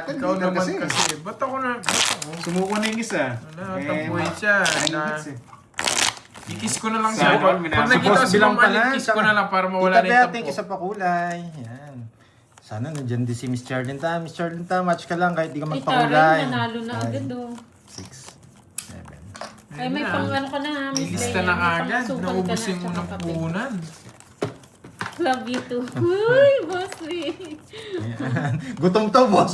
Ikaw Dito naman kasi. Ba't ako na... Sumuko na yung isa. Wala, tampuhin siya. Ikis ko na lang Sana siya. all, Pag nakita ko si bilang Ma'am pala, Ann, ikis ko na lang para mawala na Tita yung Bea, tampo. thank you sa pakulay. Yan. Sana nandyan din si Miss Charlene. Miss Charlene, match ka lang kahit di ka Ay, magpakulay. taray, nanalo na agad oh. 6, 7. Ay, may pang ano ka na, May Miss lista Leia, na may agad. pangsukan ka na, Naubusin mo tsaka ng kape. puhunan. Love you too. Uy, boss me. Ayan. Gutom to, boss.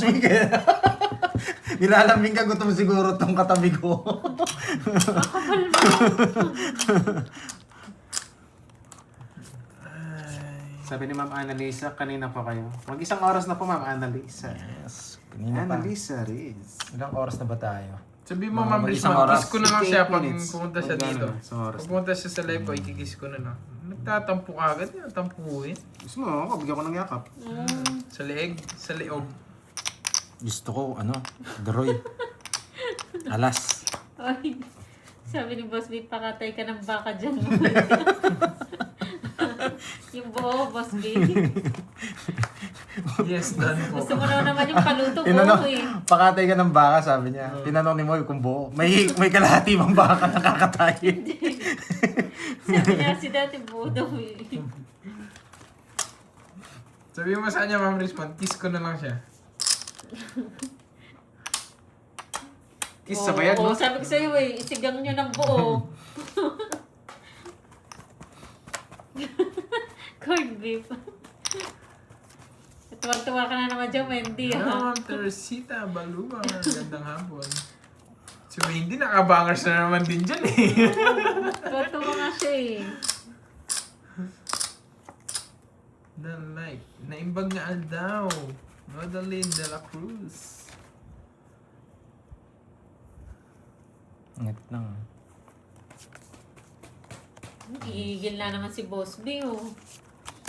Nilalambing ka, gutom siguro tong katabi ko. Sabi ni Ma'am Annalisa, kanina pa kayo. Mag-isang oras na po, Ma'am Annalisa. Yes, kanina pa. Annalisa Riz. Ilang oras na ba tayo? Sabi mo, Mga Ma'am mag-isang Risman, oras. kiss ko na lang siya 58 pag minutes. pumunta siya Magkano dito. na? Isang oras. Pag pumunta siya sa live ko, ikikis ko na lang. Nagtatampo ka agad, tampuhin. Gusto mo ako, bigyan ko ng yakap. Sa leeg, sa leog. Gusto ko, Droy. Alas. Ay, sabi ni Boss B, pakatay ka ng baka dyan. Yung buo, Boss B. Yes, done po. Gusto mo naman yung paluto ko eh. Pakatay ka ng baka, sabi niya. Tinanong ni Moy kung buo. May kalahati bang baka na kakatayin. Sabi niya si dati buo daw eh. Sabi mo sa kanya, Ma'am Risman, kiss ko na lang siya. Kiss sa bayad, no? Oo, sabi ko sa'yo eh, isigang nyo ng buo. Corned beef. Tuwang-tuwa ka na naman dyan, Wendy. Hello, Ma'am Teresita Baluga. Gandang hapon. Si Wendy, nakabangers na naman din dyan eh. Tuwa nga siya eh. The like. Naimbag na Aldaw. Madeline de la Cruz. Ngit lang. Gigil na naman si Boss B oh.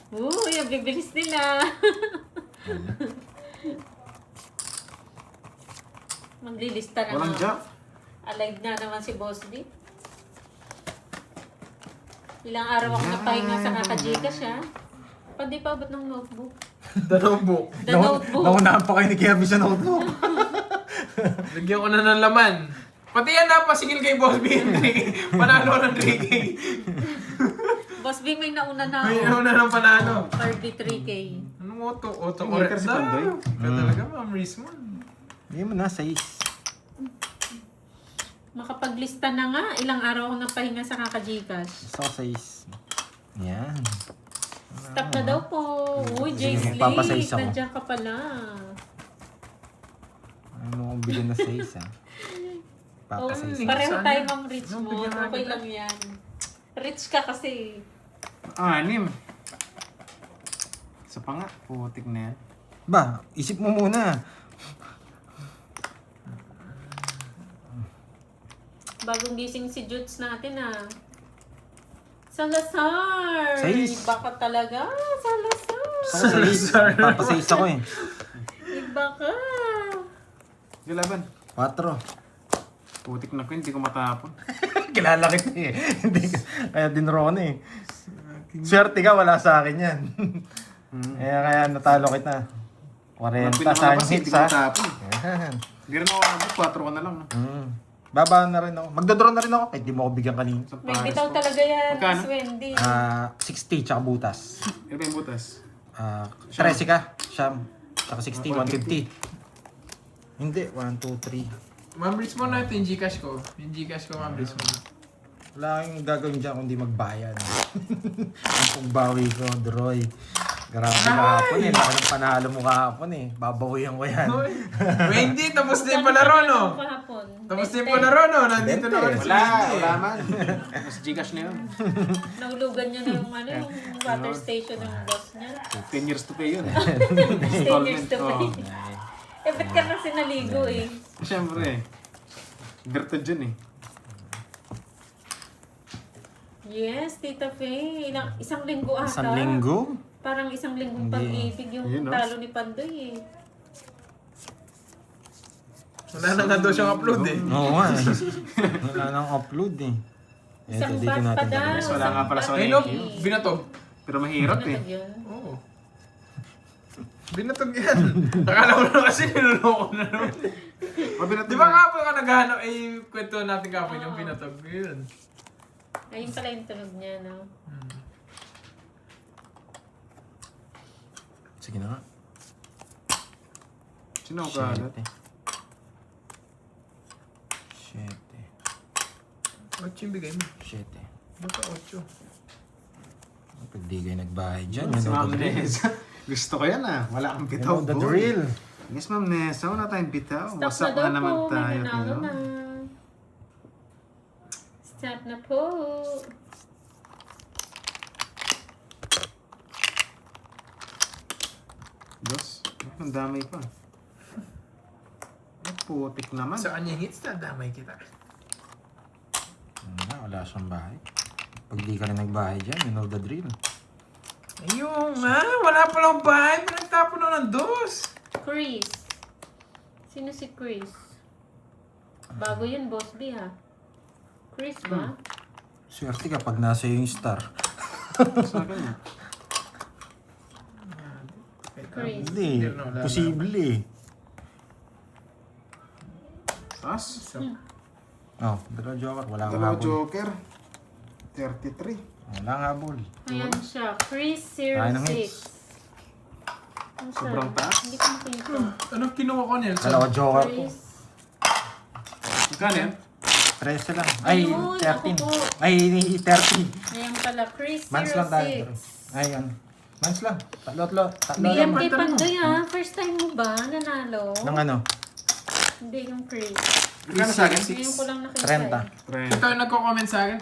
Uy, ang bibilis nila. Maglilista na Walang nga. jack. Alive na naman si Boss B. Ilang araw ako napahinga sa kakajika siya. Pwede pa abot ng notebook. The notebook. The notebook. Naunahan pa kayo ni Kirby sa notebook. Lagyan ko na ng laman. Pati yan napasigil kay Boss B. Panalo ng 3K. Boss B, may nauna na May ako. una ng panalo. 33K. Anong auto? Auto Ang correct hater si na. Pandoy. Ka talaga, Ma'am Risman. Hindi mo na, 6. Makapaglista na nga. Ilang araw ako napahinga sa kakajikas. Gusto ko 6. Yan. Stop na daw po. Uy, Sige, Jace papasize Lee. ako. Nandiyan ka pala. Ano mo kong bigyan na 6, Oh, Papasize. pareho Sana. tayo, Ma'am Rich No, mo. bigyan nga Okay kita. lang yan. Rich ka kasi. 6. Sa panga, putik na yan. Ba, isip mo muna. Bagong gising si Jutes natin ah. Salazar! Sais. Iba ka talaga. Salazar! Ako 6. Papasize ako eh. Iba ka. Yung laban. 4. Putik na ko, hindi ko matapon. Kilala kita eh. Hindi ka- Kaya dinro ko na eh. Swerte ka, wala sa akin yan. kaya natalo kita. 40 sa Pinakalapas, hindi hits ko ha. matapon. Yan. Hindi rin ako abot, 4 ko na lang. No? Baba na rin ako. Magdodraw na rin ako. Kahit di mo ako bigyan kanina. Sa May pares bitaw po. talaga yan, Magkano? Miss Wendy. 60 tsaka butas. Ano ba yung butas? 13 ka. Siyam. Tsaka 60, 150. Hindi, 1, 2, 3. Ma'am Risman natin yung Gcash ko. Yung Gcash ko, Ma'am Risman. Wala kang gagawin dyan kundi magbayan. Ang pagbawi ko, Droy. Grabe kahapon eh. Laki ng panalo mo kahapon eh. Babawihan ko yan. Hoy. Wendy, tapos na yung palaro, no? Kahapon. Tapos na yung palaro, no? Nandito na ulit si Wala, Wendy. wala man. Mas Gcash na yun. Nahulugan niya na yung, yung water station ng boss niya. 10 years to pay yun. 10 years to pay. Oo. Eh, ba't ka na sinaligo eh? Siyempre. Dirto dyan eh. Yes, Tita Faye. Isang linggo ata. Isang linggo? Parang isang linggong Hindi. pag-ibig yung Yun, no? talo ni Pandoy eh. Wala na nga daw siyang upload eh. Oo nga eh. Wala nang upload eh. Isang dito bat pa natin daw. gagawin. Yes, wala nga pala sa Ay, no, Thank you. binatog. Pero mahirap eh. Ano yun? Oo. Binatog yan. Akala ko na kasi niloloko na naman. Di ba kapag ka naghahanap, eh, kwento natin kapag yung binatog. Yun. Ayun pala yung tunog niya, no? Sige na nga. Sino ang kalat? Siyete. 8 yung bigay mo. Siyete. Baka 8. Pag di kayo nagbahay dyan, Si you know Ma'am the drill. Nessa. Gusto ko yan ah. Wala kang You bitaw. know the boy. drill. Yes, Ma'am Nessa. Wala tayong bitaw. Stop Wasak na daw na naman po. tayo. May nanalo Tino. na. Stop na po. Dos. Ang damay pa. Ay, putik naman. Sa kanya hits na damay kita. Wala siyang bahay. Pag di ka rin nagbahay dyan, you know the drill. Ayun nga, wala palang bahay. Pinagtapon na ng dos. Chris. Sino si Chris? Bago yun, Boss B, ha? Chris ba? Swerte ka pag nasa yung star. Sa akin ah. Chris. Hindi, posible eh. Taas. Oh, dalawa joker, wala kang Dalawa habol. joker. 33. Wala kang habol. Ayan siya. Chris Ay, nang 06. hits. Ano siya? Sobrang taas. Hindi ko makita. Anong kinuha ko, Nelson? Dalawa joker ko. Chris. Magkano yan? 13 lang. Ay, Ayun, 13. ako po. Ay, 30. Ayan pala. Chris Months lang tayo. 06. Ayun. Months lang. Tatlo BM lang. kay Pandoy, ha? First time mo ba nanalo? Nang ano? Hindi yung Chris. Magkano sa akin? Ngayon ko lang nakita. 30. Ito yung nagko-comment sa akin.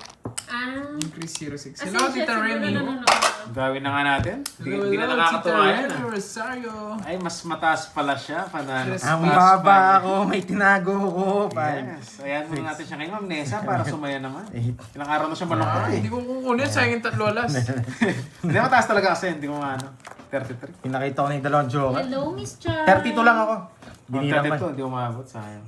Ah. Yung Chris 06. Asensya, Hello, Tita siguro Remy. nanonood. Gawin na nga natin. Hindi na Hello, nakakatuwa Tita yan Remy ah. Rosario. Ay, mas mataas pala siya. Panalo. Yes. Ang Plus baba five. ako, may tinago ko. Yes. Ayan muna natin siya kay Ma'am Nessa para sumaya naman. Ilang araw na siya malungkot Ay, eh. hindi ko kukunin. Sayang yung tatlo alas. Hindi mataas talaga kasi. Hindi ko maano. 33. Pinakita ko na yung dalawang joker. Hello, Miss Chan. 32 lang ako. Kung Binilang 32, man. hindi ko maabot. Sayang.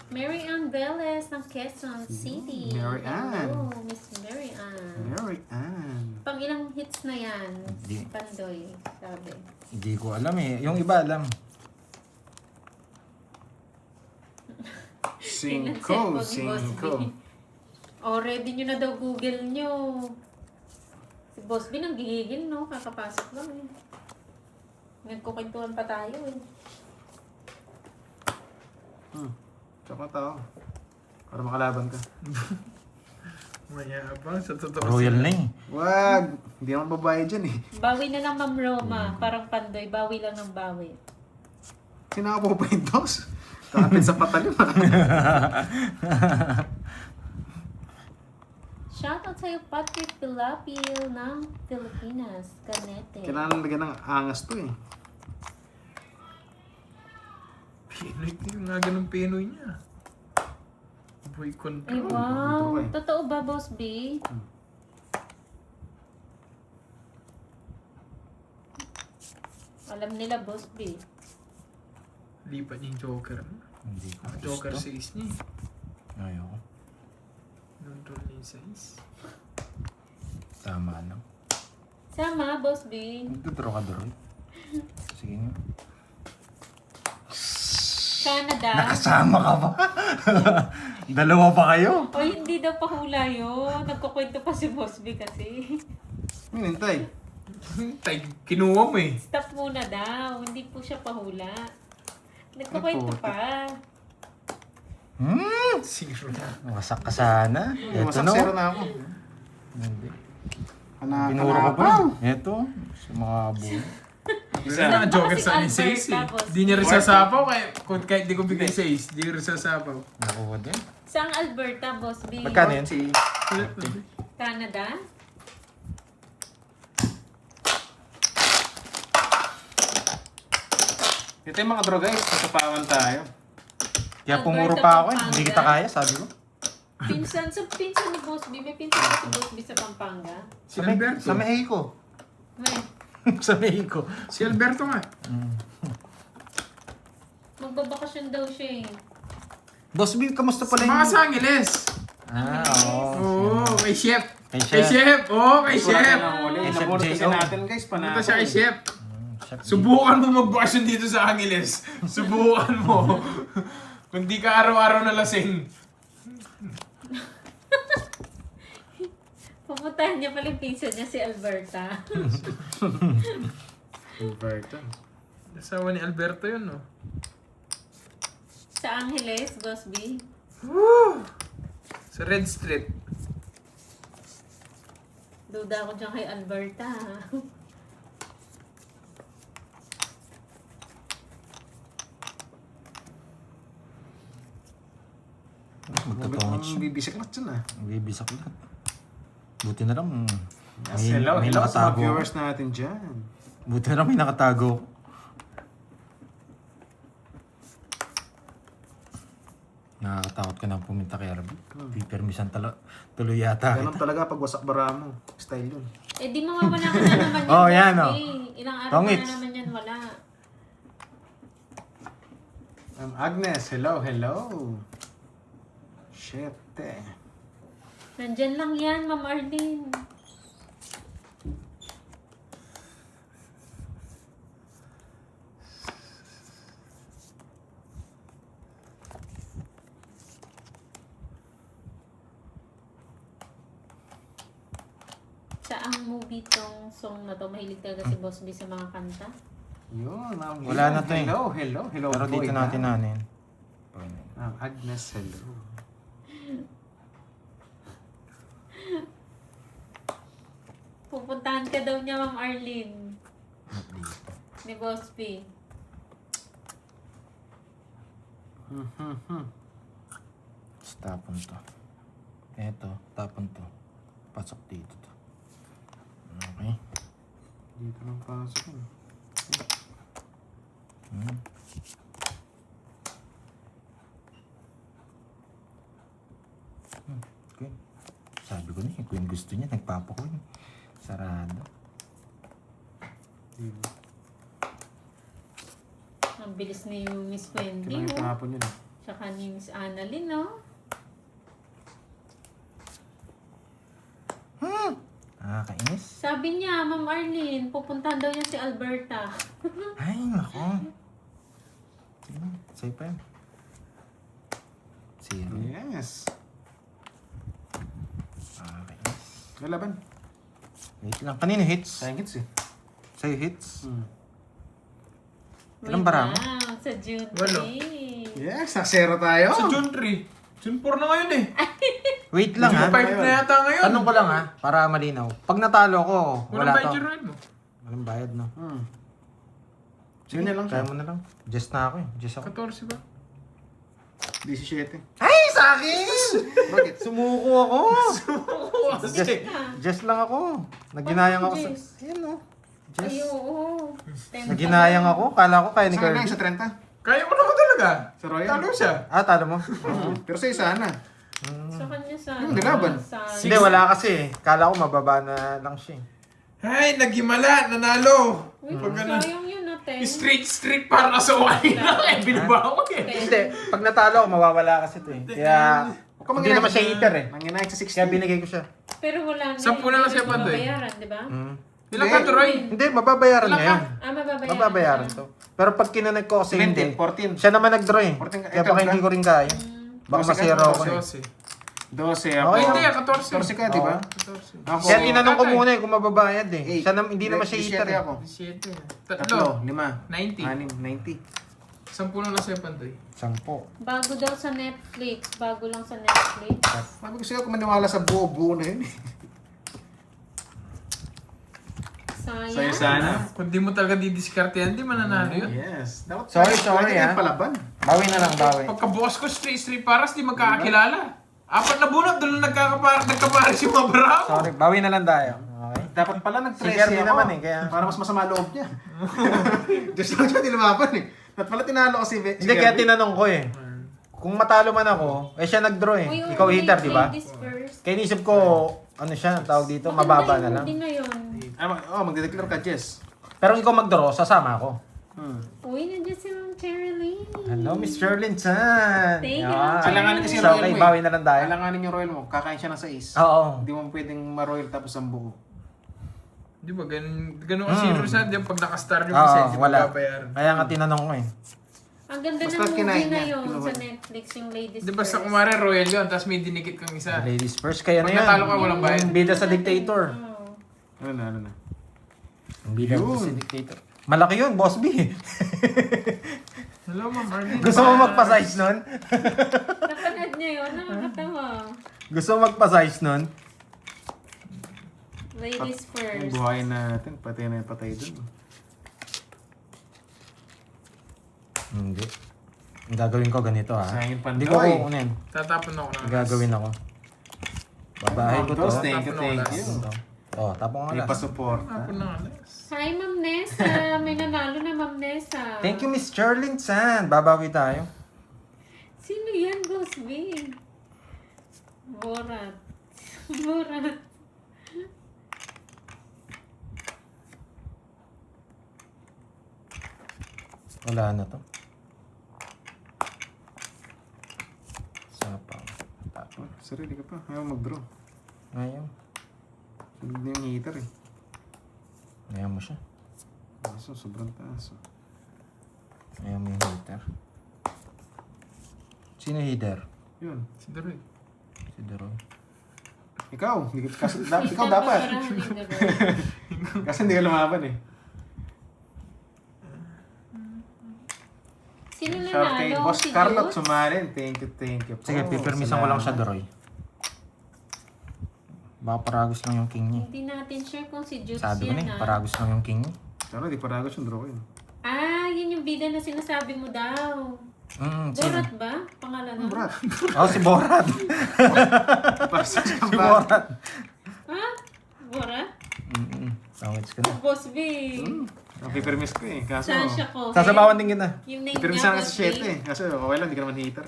Mary Ann Velez ng Quezon City. Mary Ann. Hello, Miss Mary Ann. Mary Ann. Pang ilang hits na yan? Hindi. Pandoy, sabi. Hindi ko alam eh. Yung iba alam. Cinco. Pinansin po ni Boss Cinco. B. O, ready nyo na daw Google nyo. Si Boss B nang gigigil, no? Kakapasok lang eh. Nagkukwentuhan pa tayo eh. Tsaka tao. Para makalaban ka. Mayabang sa totoo. Royal na eh. Wag! Hindi naman babae dyan eh. Bawi na lang, Ma'am Roma. Parang Pandoy. Bawi lang ng bawi. Sinako pa yung dos. Kapit sa patalim ah. Shoutout sa'yo, Patrick Pilapil ng Pilipinas. Canete. Kailangan lagyan ng angas to eh. Pinoy. Yung nga ganun Pinoy niya. Boy Ay, control. wow. Control eh. Totoo ba, Boss B? Alam nila, Boss B. Lipat niya yung Joker. Hindi ko Joker gusto. 6 niya. Ayoko. Control niya yung 6. Tama lang. Sama, Boss B. Nagdodro ka, Droy. Sige nga. Canada. Nakasama ka ba? Dalawa pa kayo? O, hindi daw pahula yun. Nagkukwento pa si Boss B kasi. Hinintay. Tay, kinuha mo eh. Stop muna daw. Hindi po siya pahula. Nagkukwento pa. Zero. Wasak ka sana. Ito Masak no. zero na ako. Hindi. Kana, Pinuro ko pa. Ito. Sa mga buo. Wala na ang Joker Kasi sa akin Albert, 6 eh. tapos- Di niya rin sasapaw kahit di ko bigay 6. Di rin sasapaw. Nakuha din. Saan Alberta, Boss B? Magkano yan? Si... Canada? Ito yung mga drogay. Kasapawan tayo. Kaya Alberta, pumuro pa ako eh. Pampanga. Hindi kita kaya, sabi ko. Pinsan ni Boss B. May pinsan ba si Boss B sa Pampanga? Si Alberto. Sa Mexico. May. Sa Mexico. Si Alberto nga. Magbabakasyon daw siya eh. Boss B, kamusta pala Mga sa Angeles. Oo. Oo, kay Chef. Kay Kay Chef. Chef. Oo, kay Wala Chef. ka ng huli. Chef Nabunot kasi J.O. natin guys. Punta siya kay Chef. Chef Subukan mo magbakasyon dito sa Angeles. Subukan mo. Kung di ka araw-araw na lasing. Pupuntahan niya pala yung pinsan niya si Alberta. Alberta. Asawa ni Alberto yun, no? Sa Angeles, Boss B. Woo! Sa Red Street. Duda ako dyan kay Alberta. Magtotongit siya. Bibisik na dyan ah. Bibisak lahat. Buti na lang. Yes, hello sa mga nakatago. viewers natin dyan. Buti na lang may nakatago. Nakakatakot ka na pumunta kay Arby. Pipermisan tuloy yata Ganun kita. talaga pag wasak bara mo. Style yun. Eh di mawawala ka na naman yan. Oh, Boss yan, B. oh. Ilang araw Tongits. na naman yan wala. Agnes, hello, hello. Shit eh. Nandyan lang yan, Ma'am Arlene. Saang movie tong song na to? Mahilig talaga si Boss B sa mga kanta. Yun, ma'am. Wala na to eh. Hello, hello, hello. Pero boy, dito natin ha? nanin. Agnes, hello. Pupuntahan ka daw niya, Ma'am Arlene. Ni Boss B. Tapos tapon to. Eto, tapon to. Pasok dito to. Okay. Dito lang pasok yun. Okay. Sabi ko na eh, kung gusto niya, nagpapakuin. Sarado. Dito. Ang bilis ni Miss Wendy, Kailangan no? panapon yun. Tsaka ni Miss Annalyn, no? Nakakainis. Sabi niya, Ma'am Arlene, pupuntahan daw niya si Alberta. Ay, nako. Sige, sa'yo pa yan. Zero. Yes. Nakakainis. Lalaban. Wait lang. Kanino hits? Sayang hits eh. Sa'yo hits? Wait Ilang bara mo? lang, sa June 3. Walo. Yes, nasero tayo. Sa June 3. June 4 na ngayon eh. Wait lang ha. June 5 na yata ngayon. Tanong ko lang ha, para malinaw. Pag natalo ko, wala Walang bayad to. yung ride mo. Walang bayad, no? Sige na lang Kaya siya. mo na lang. Just na ako eh. Just ako. 14 ba? 17. Ay, sa akin! Bakit? Sumuko ako! just, Kasi. just lang ako. Naginayang ako sa... Jess? Yan no. Ay, Just. oo. Naginayang ako. Kala ko kaya ni Saan lang Kirby. sa 30? Kaya mo naman talaga. Sa Royal? Talo siya. Ah, talo mo? Pero sa isa na. Sa kanya sa... Yung nilaban. Sa... Hindi, wala kasi. Kala ko mababa na lang siya. Ay, nagimala. Nanalo. Uy, Pag ganun. sayang yun natin. Street para sa wali na. Eh, binabawa eh. Hindi, pag natalo ako, mawawala kasi ito eh. Kaya, Huwag ka hindi naman siya eater eh. Manginayag sa 60. Kaya binigay ko siya. Pero wala na. Sampu na lang siya, Pandoy. Mabayaran, di ba? Ilang ka, Troy? Hindi, mababayaran niya yan. Ah, mababayaran. Mababayaran to. Pero pag kinonect ko kasi hindi, 14. siya naman nag-draw eh. 14 Kaya baka hindi ko rin kaya. Baka 12 masira ako eh. 12 ako. Okay, Hindi, 14. 14 ka, di ba? 14. Ako. Kaya tinanong ko muna eh kung mababayad eh. Eight. Siya hindi naman siya eater 17 eh. ako. 7. Tatlo. Tatlo. 5. 90. 6, 90. 10 na lang sa'yo, Pandoy. 10. Bago daw sa Netflix. Bago lang sa Netflix. Sabi ko sa'yo kung maniwala sa buo-buo na yun. Sayang. Sa'yo sana. Kung di mo talaga didiskarte yan, di mananalo yun. Yes. Dapat Sorry, lagi ah. palaban. Bawi na lang, bawi. Pagkabukas ko, street paras, di magkakakilala. Apat na bunot, doon lang nagkapares yung mga bravo. Sorry, bawi na lang tayo. Okay. Dapat pala Si nag-13 Kirby ako. naman eh, kaya... Para mas masama loob niya. Diyos lang siya, di lumaban eh. Dapat pala tinalo ko si Hindi, kaya tinanong ko eh. Kung matalo man ako, eh siya nag-draw eh. Uy, Ikaw hitter, di ba? ladies first. Kaya inisip ko, ano siya, tawag dito, mababa na lang. Hindi na yun. magde-declare ka, Jess. Pero ikaw mag-draw, sasama ako. Uy, nandiyan si Ma'am Cherilyn. Hello, Miss Sherlyn Chan. Thank you, Yan. Ma'am Alanganin kasi So, royal okay, mo bawi na lang tayo. Alanganin yung royal mo, kakain siya ng 6. Oo. Hindi mo pwedeng ma-royal tapos ang buo. Di ba, ganun kasi Rosan, yung pag nakastar yung Oo, isa, hindi mo wala. babayaran. Kaya nga tinanong ko eh. Ang ganda Basta ng movie kinain na niya, yun kinuha sa niya. Netflix, yung Ladies Di ba sa First. kumare royal yun, tapos may dinikit kang isa. Ladies first, kaya na Pag yan. natalo ka, walang bayad. Yung bida sa dictator. Oo. Ano na. Yung bida Yun. sa dictator. Malaki yun, Boss B. Hello, Ma'am Arlene. Gusto mo magpa-size nun? Napanood niya yun, nakakatawa. Gusto mo magpa-size nun? Ladies Yung First. buhayin natin, patay na yung patay dun. Hindi. Ang gagawin ko ganito ha. Sayang yung Hindi ko pandoy. kukunin. Tatapon ako ng Ang gagawin ako. Babahay ko to. Dos, thank you. Oh, tapong May alas. pa-support. Tatapon ng alas. Hi, Ma'am Nessa. May nanalo na, Ma'am Nessa. Thank you, Miss Sherlyn Chan. Babawi tayo. Sino yan, Boss B? Borat. Borat. Wala na to. Sapaw. Tapos. Sarili ka pa, ayaw mag-draw. Ngayon. Sunod na yung heater eh. Ngayon mo siya. Kaso, sobrang taas. Ngayon mo yung heater. Sino heater? Yun. Si Daroy. Si Deron. Ikaw, ikaw dapat. Kasi hindi ka lumaban eh. Sino Shout kay nanalo? Boss Si Carlot Jules? Sumarin. Thank you po. Sige, pipirmisan ko lang siya, Deroy. Baka paragos lang yung king niya. Hindi natin sure kung si Jules Sabi ko yan, na eh, ah. paragos lang yung king niya. Sana di paragos yung draw ko yun. Ah, yun yung bida na sinasabi mo daw. Sino? Borat ba? Pangalan na? Brat. Oh, si Borat. Para sa Si Borat. Ha? Borat? Tawits ko na. Boss B. Ang pipirmis ko eh. Kaso, Sasha ko. Sasabawan din kita. Yung name pipirmis niya, na Boss sa 7 B. eh. Kasi okay lang, di ka naman heater.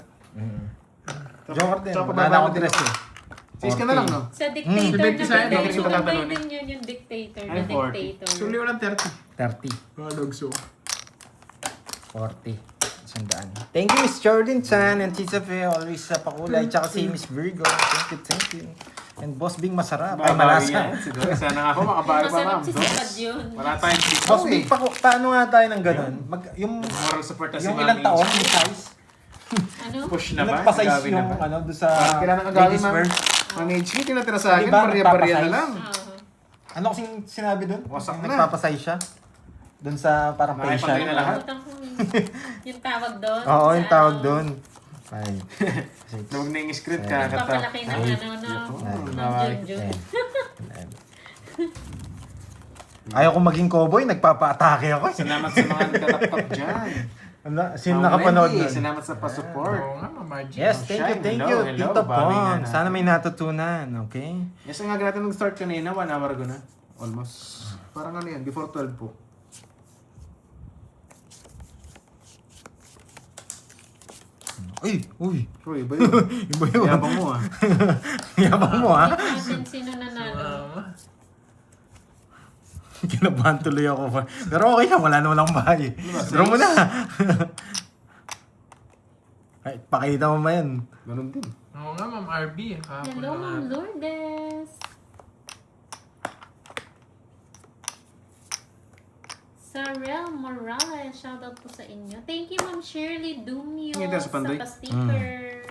Joker din. Tsaka Wala na pababa akong din dress ako. eh. 6 ka na lang, no? Sa dictator Hmm. na Sa'yo, din. bakit kita Sumabay tatanungin? din yun yung dictator. Ay, The 40. dictator. Suli ko ng 30. 30. Mga dogso. 40. Sandaan. Thank you, Miss Jordan Chan and Tita Fe. Always sa pakulay. Tsaka si Miss Virgo. Thank you. And Boss Bing masarap. Ay, Babawi malasa. yan. Siguro, sana nga po makabawi pa, Masarap ma'am. si Sipad yun. Wala tayong Boss TikTok Bing, eh. paano nga tayo ng ganun? Yung Moral support na si yung Ma'am ilang taon, H. yung size. Ano? Push na ba? Nagpa-size Gagawin na yung ba? ano, doon sa Kailangan agawin, ladies ma'am. first. Ma'am HK, tinatira sa akin. Diba, Barya-barya na nagpapasize? lang. Oo. Ano kasing sinabi doon? Wasak na. Nagpapasize siya. Doon sa parang Nakipatay facial. na lahat. Nakalimutan ko yung tawag doon. Oo, yung Sa tawag ano, doon. 5, 6, Huwag na yung script Ayun. kakata. Papalaki ng ano, no? Ayun. Ng Junjun. 10, 11. Ayaw ko maging cowboy, nagpapa-atake ako. Salamat sa mga nagtatap-tap dyan. Sino Ma'am nakapanood Wendy, nun? Salamat sa pa-support. Oo nga, Ma'am Margie. Yes, thank you, Hello, Tito bawi nga Pong. natin. Sana may natutunan, okay? Yes, ang aga natin nag-start kanina, 1 hour ago na. Almost. Parang ano yan, before 12 po. Uy, uy. Uy, iba yun. Iba yun. Yabang mo ah. Yabang mo ha. Tingnan natin sino nanalo. Kinabahan tuloy ako pa. Pero okay lang, wala naman akong bahay. Pero mo na. Ay, pakita mo ba yan? Ganun din. Oo nga, Ma'am RB. Kahapon Hello, na Ma'am nga. Lourdes. Sarel Morales, shoutout po sa inyo. Thank you, Ma'am Shirley Dumio Ngayon tayo sa Pandoy. pa-sticker.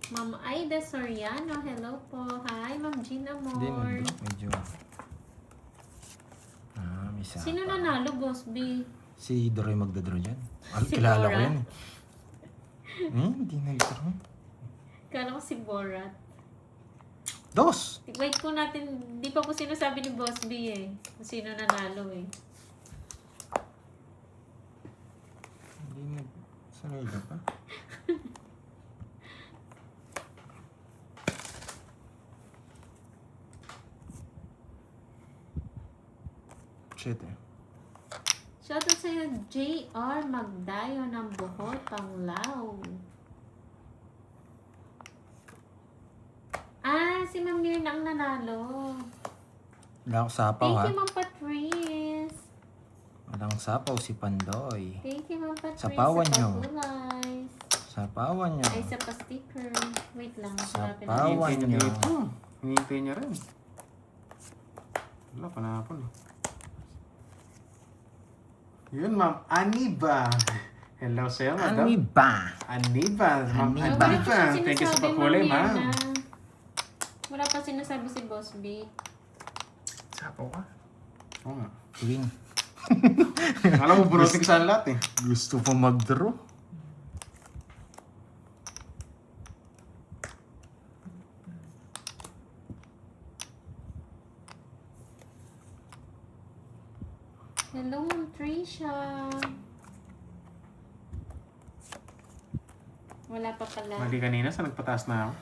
Ma'am Aida Soriano, hello po. Hi, Ma'am Gina Hindi, Moore. medyo. May sapa. Sino nanalo, Boss B? Si Doroy magdadro dyan. Si Kilala ko Dora? yan. Hindi nagdro. Kala ko si Borat. Dos! Wait po natin, di pa po sinasabi ni Boss B eh. Kung sino nanalo eh. Hindi nag... Sanay ka pa? Shit eh. Shoutout sa'yo, JR Magdayo ng Buhot, Panglao. Si Ma'am Mirna ang nanalo. Wala akong sapaw ha. Thank you, Ma'am Patrice. Walang sapaw si Pandoy. Thank you, Ma'am Patrice. Sapawan sa nyo. pagulay. Sapawan nyo. Ay, sa pa-sticker. Wait lang. Hanapin Sapawan. natin. Hinihintay niya nyo. dito. Hinihintay niya rin. Wala, panapon. Yun, Ma'am Aniba. Hello sa'yo, madam. Ano ba? Aniba. Ma'am Aniba. Wala pa Aniba. siya Thank you sa sinasabi, pagkulay, Ma'am ma'am. Mirna. Wala pa sinasabi si Boss B. Sapaw ka? Oo nga. Tuwing Alam mo, burutin ka sa lahat eh. gusto pa mag-draw. Hello, Ma'am Tricia. Wala pa pala. Mali kanina, sa nagpataas na ako.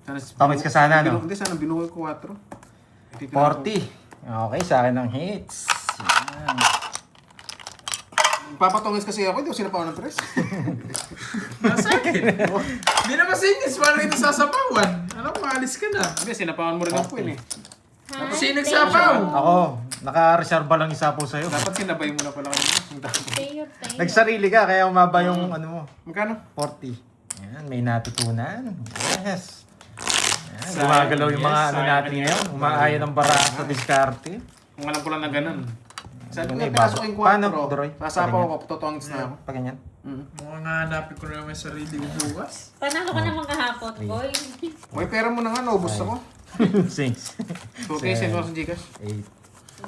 Sana, Comments ka sana, no? Hindi, sana binuhay ko 4. Hindi ko na 40. Okay, sa akin ang hits. Yan. Papatungis kasi ako, hindi ko sinapawan ng press. Nasa akin. Hindi naman singis. Paano ito sasapawan? Alam mo, alis ka na. Hindi, sinapawan mo rin ang queen eh. Hi, Sino thank nagsapaw? you. Ako, naka-reserva lang isa po sa'yo. Dapat sinabay mo na pala kami. Thank you. Nagsarili ka, kaya umaba yung ano mo. Magkano? 40. Yan, may natutunan. Yes. Yan, Sayang, gumagalaw yung mga yes, ano sayang natin kanina. ngayon. Umaayon ng bara sa diskarte. Kung alam ko lang na ganun. Sabi ko Ano, nga, ibaba. pinasok yung Paano, 4. Droy? Sasapaw Paano ako, totongits na ako. Pag ganyan. Mukhang hanapin ko na naman yung sarili ko bukas. Panalo ka naman kahapon, boy. May pera mo na nga, naubos ako. 6, 2K, send mo ako sa Gcash. 8,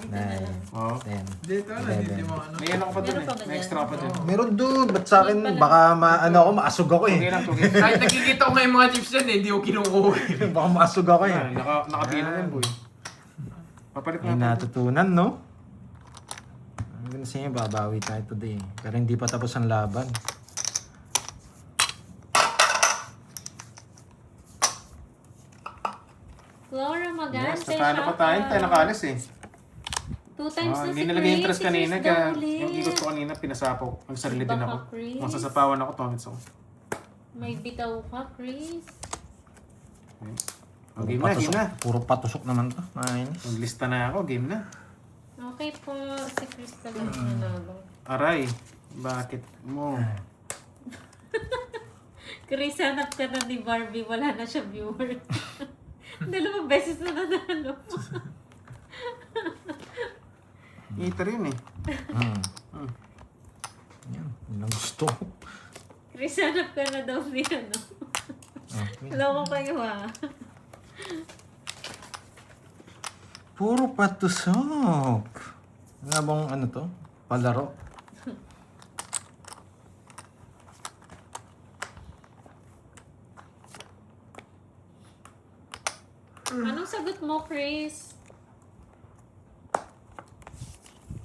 9, Oo. 10. Dito na, hindi mo ano. May ano ka pa dun Meron eh. pa ba May dyan? extra ka pa dun. Meron doon. Ba't sa akin, baka ano ako, maasog ako 2K eh. lang, 2K. Kahit nakikita ko nga yung mga chips dyan, hindi ko kinukuha. Baka maasog ako eh. Nakabilang yan, boy. Papalit May na. natutunan, no? Ang ganda sa inyo, babawi tayo today. Pero hindi pa tapos ang laban. Flora Magante. Yes, paano pa tayo? Tayo nakalis eh. 2 times na si Hindi nalagay yung Chris. tres kanina, Si Chris kaya daw ulit. yung ikot ko kanina, pinasapaw. Nagsarili din ako. Baka, Chris. Masasapawan ako, tongits ako. May bitaw ka, Chris. O, game na, game na. Puro patusok naman to. Mainis. Maglista na ako, game na. Okay po, si Chris pala yung nanalo. Aray, bakit mo? Chris, hanap ka na ni Barbie. Wala na siya viewer. 2 beses na nanalo. Iter yun eh. Yan, yun ang gusto. Chris, hanap ka na daw ni ano. Okay. Loko kayo ha. Puro patusok. Nga bang ano to? Palaro? Anong sagot mo, Chris?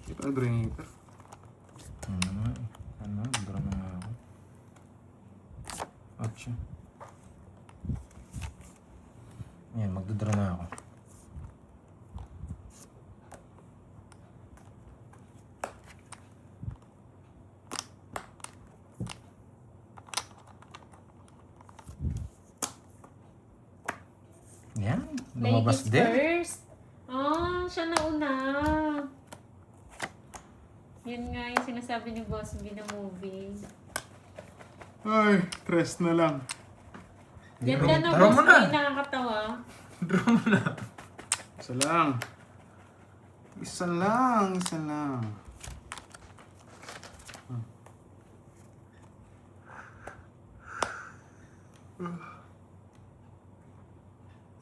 Ito ang drawing iter. Ano? Draw na nga ako. Ouch. Yan, magdodraw na ako. Yan, lumabas Ladies din. first. Siya na una. Yun nga yung sinasabi ni Boss B na movie. Ay, tres na lang. Ganda na, Draw Boss mo B, na. nakakatawa. Draw mo na. Isa lang. Isa lang, isa lang.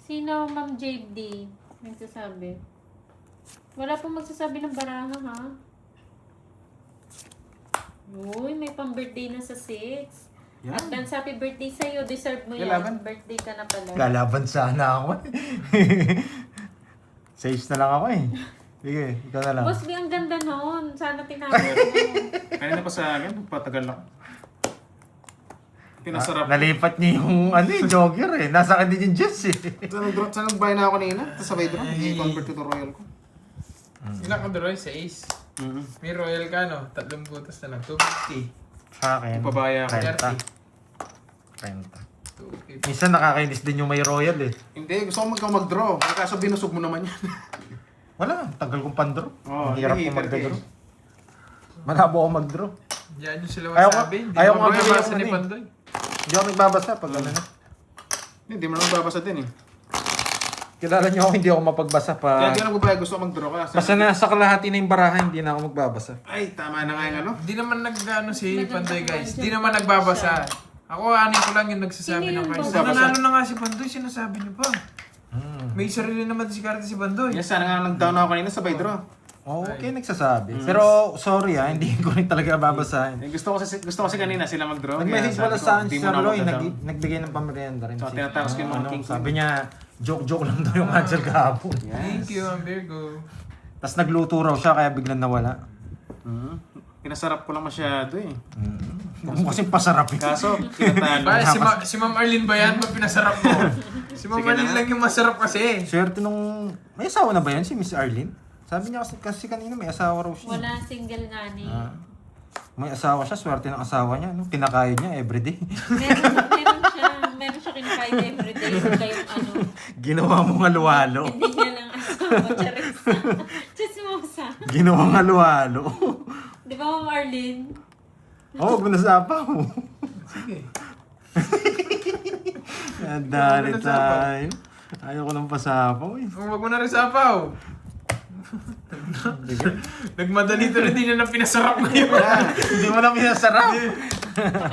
Sino, Ma'am JD? Nagsasabi. Wala pong magsasabi ng baraha, ha? Uy, may pang-birthday na sa 6. Yan. Advance happy birthday sa'yo. Deserve mo yan. Kailangan. Birthday ka na pala. Lalaban sana ako eh. Saves na lang ako eh. Sige, ikaw na lang. Boss B, ang ganda nun. Sana tinawag mo. Kanina pa sa akin, patagal ako. Pinasarap. Nalipat niya yung ano eh, jogger eh. Nasa akin din yung Jets eh. Saan nag-buy na ako kanina? Tapos sabay draw, i-convert ko to royal ko. Ilan ka draw? 6. May royal ka, no? 3 butas na lang. 250. Sa akin, Pabaya ka. 30. 250. 30. Minsan nakakainis din yung may royal eh. Hindi, gusto ko mag-draw. Kaso binusog mo naman yan. Wala, tagal kong pan-draw. Oo, Ang hirap hindi, kong mag-draw. hindi. Malabo ako mag-draw. Yan yung sila Ayaw ko- wasabi. Hindi ayaw mo ko mabili mababasa yung ni ano eh. Pandoy. Hindi ako nagbabasa pag ano na. Hindi mo naman babasa din eh. Kilala niyo ako, hindi ako mapagbasa Kaya pa. di ka nagbabaya, gusto ko mag-draw ka. Basta nasa kalahati na yung baraha, hindi na ako magbabasa. Ay, tama na nga yung ano. Hindi naman nag-ano si Naganda Pandoy, ka guys. dyan. Hindi naman nagbabasa. Ako, anin ko lang yung nagsasabi Sino ng yung guys. babasa? Nanalo na nga si Pandoy, sinasabi niyo pa. May sarili naman si Karte si Pandoy. Yes, sana nga nag-down ako kanina sabay draw. Oo, okay, nagsasabi. Pero, sorry hindi ko rin talaga babasahin. Eh, gusto ko kasi kanina sila mag-draw. Nag-message Kaya pala sabi ko, sa akin di si mo na Sir Roy, magda-down. nagbigay ng pamerienda rin. So, tinatakas ko yung mga king. Sabi niya, joke-joke lang daw yung answer kahapon. Thank you, I'm Virgo. Tapos nagluto raw siya, kaya biglang nawala. Pinasarap ko lang masyado eh. Huwag mo kasing pasarap eh. Kaso, tinatalo. Ba, si Ma'am Arlene ba yan? Ba pinasarap mo? Si Ma'am Sige Arlene na. lang yung masarap kasi. Swerte nung... May asawa na ba yan si Miss Arlene? Sabi niya kasi kanina may asawa raw siya. Wala, single nga ni. May asawa siya, swerte ng asawa niya. No? Kinakain niya everyday. Meron siya kinakain everyday. Saka yung ano, Ginawa mong halo-halo. hindi niya lang asawa. Charis. Chismosa. Ginawang halo-halo. Di ba, Ma'am Arlene? Oo, huwag mo nasapaw. Sige. Dali tayo. Ayoko nang pasapaw eh. Huwag mo na rin sapaw. Nagmadali to na din na pinasarap ngayon. Hindi mo na pinasarap.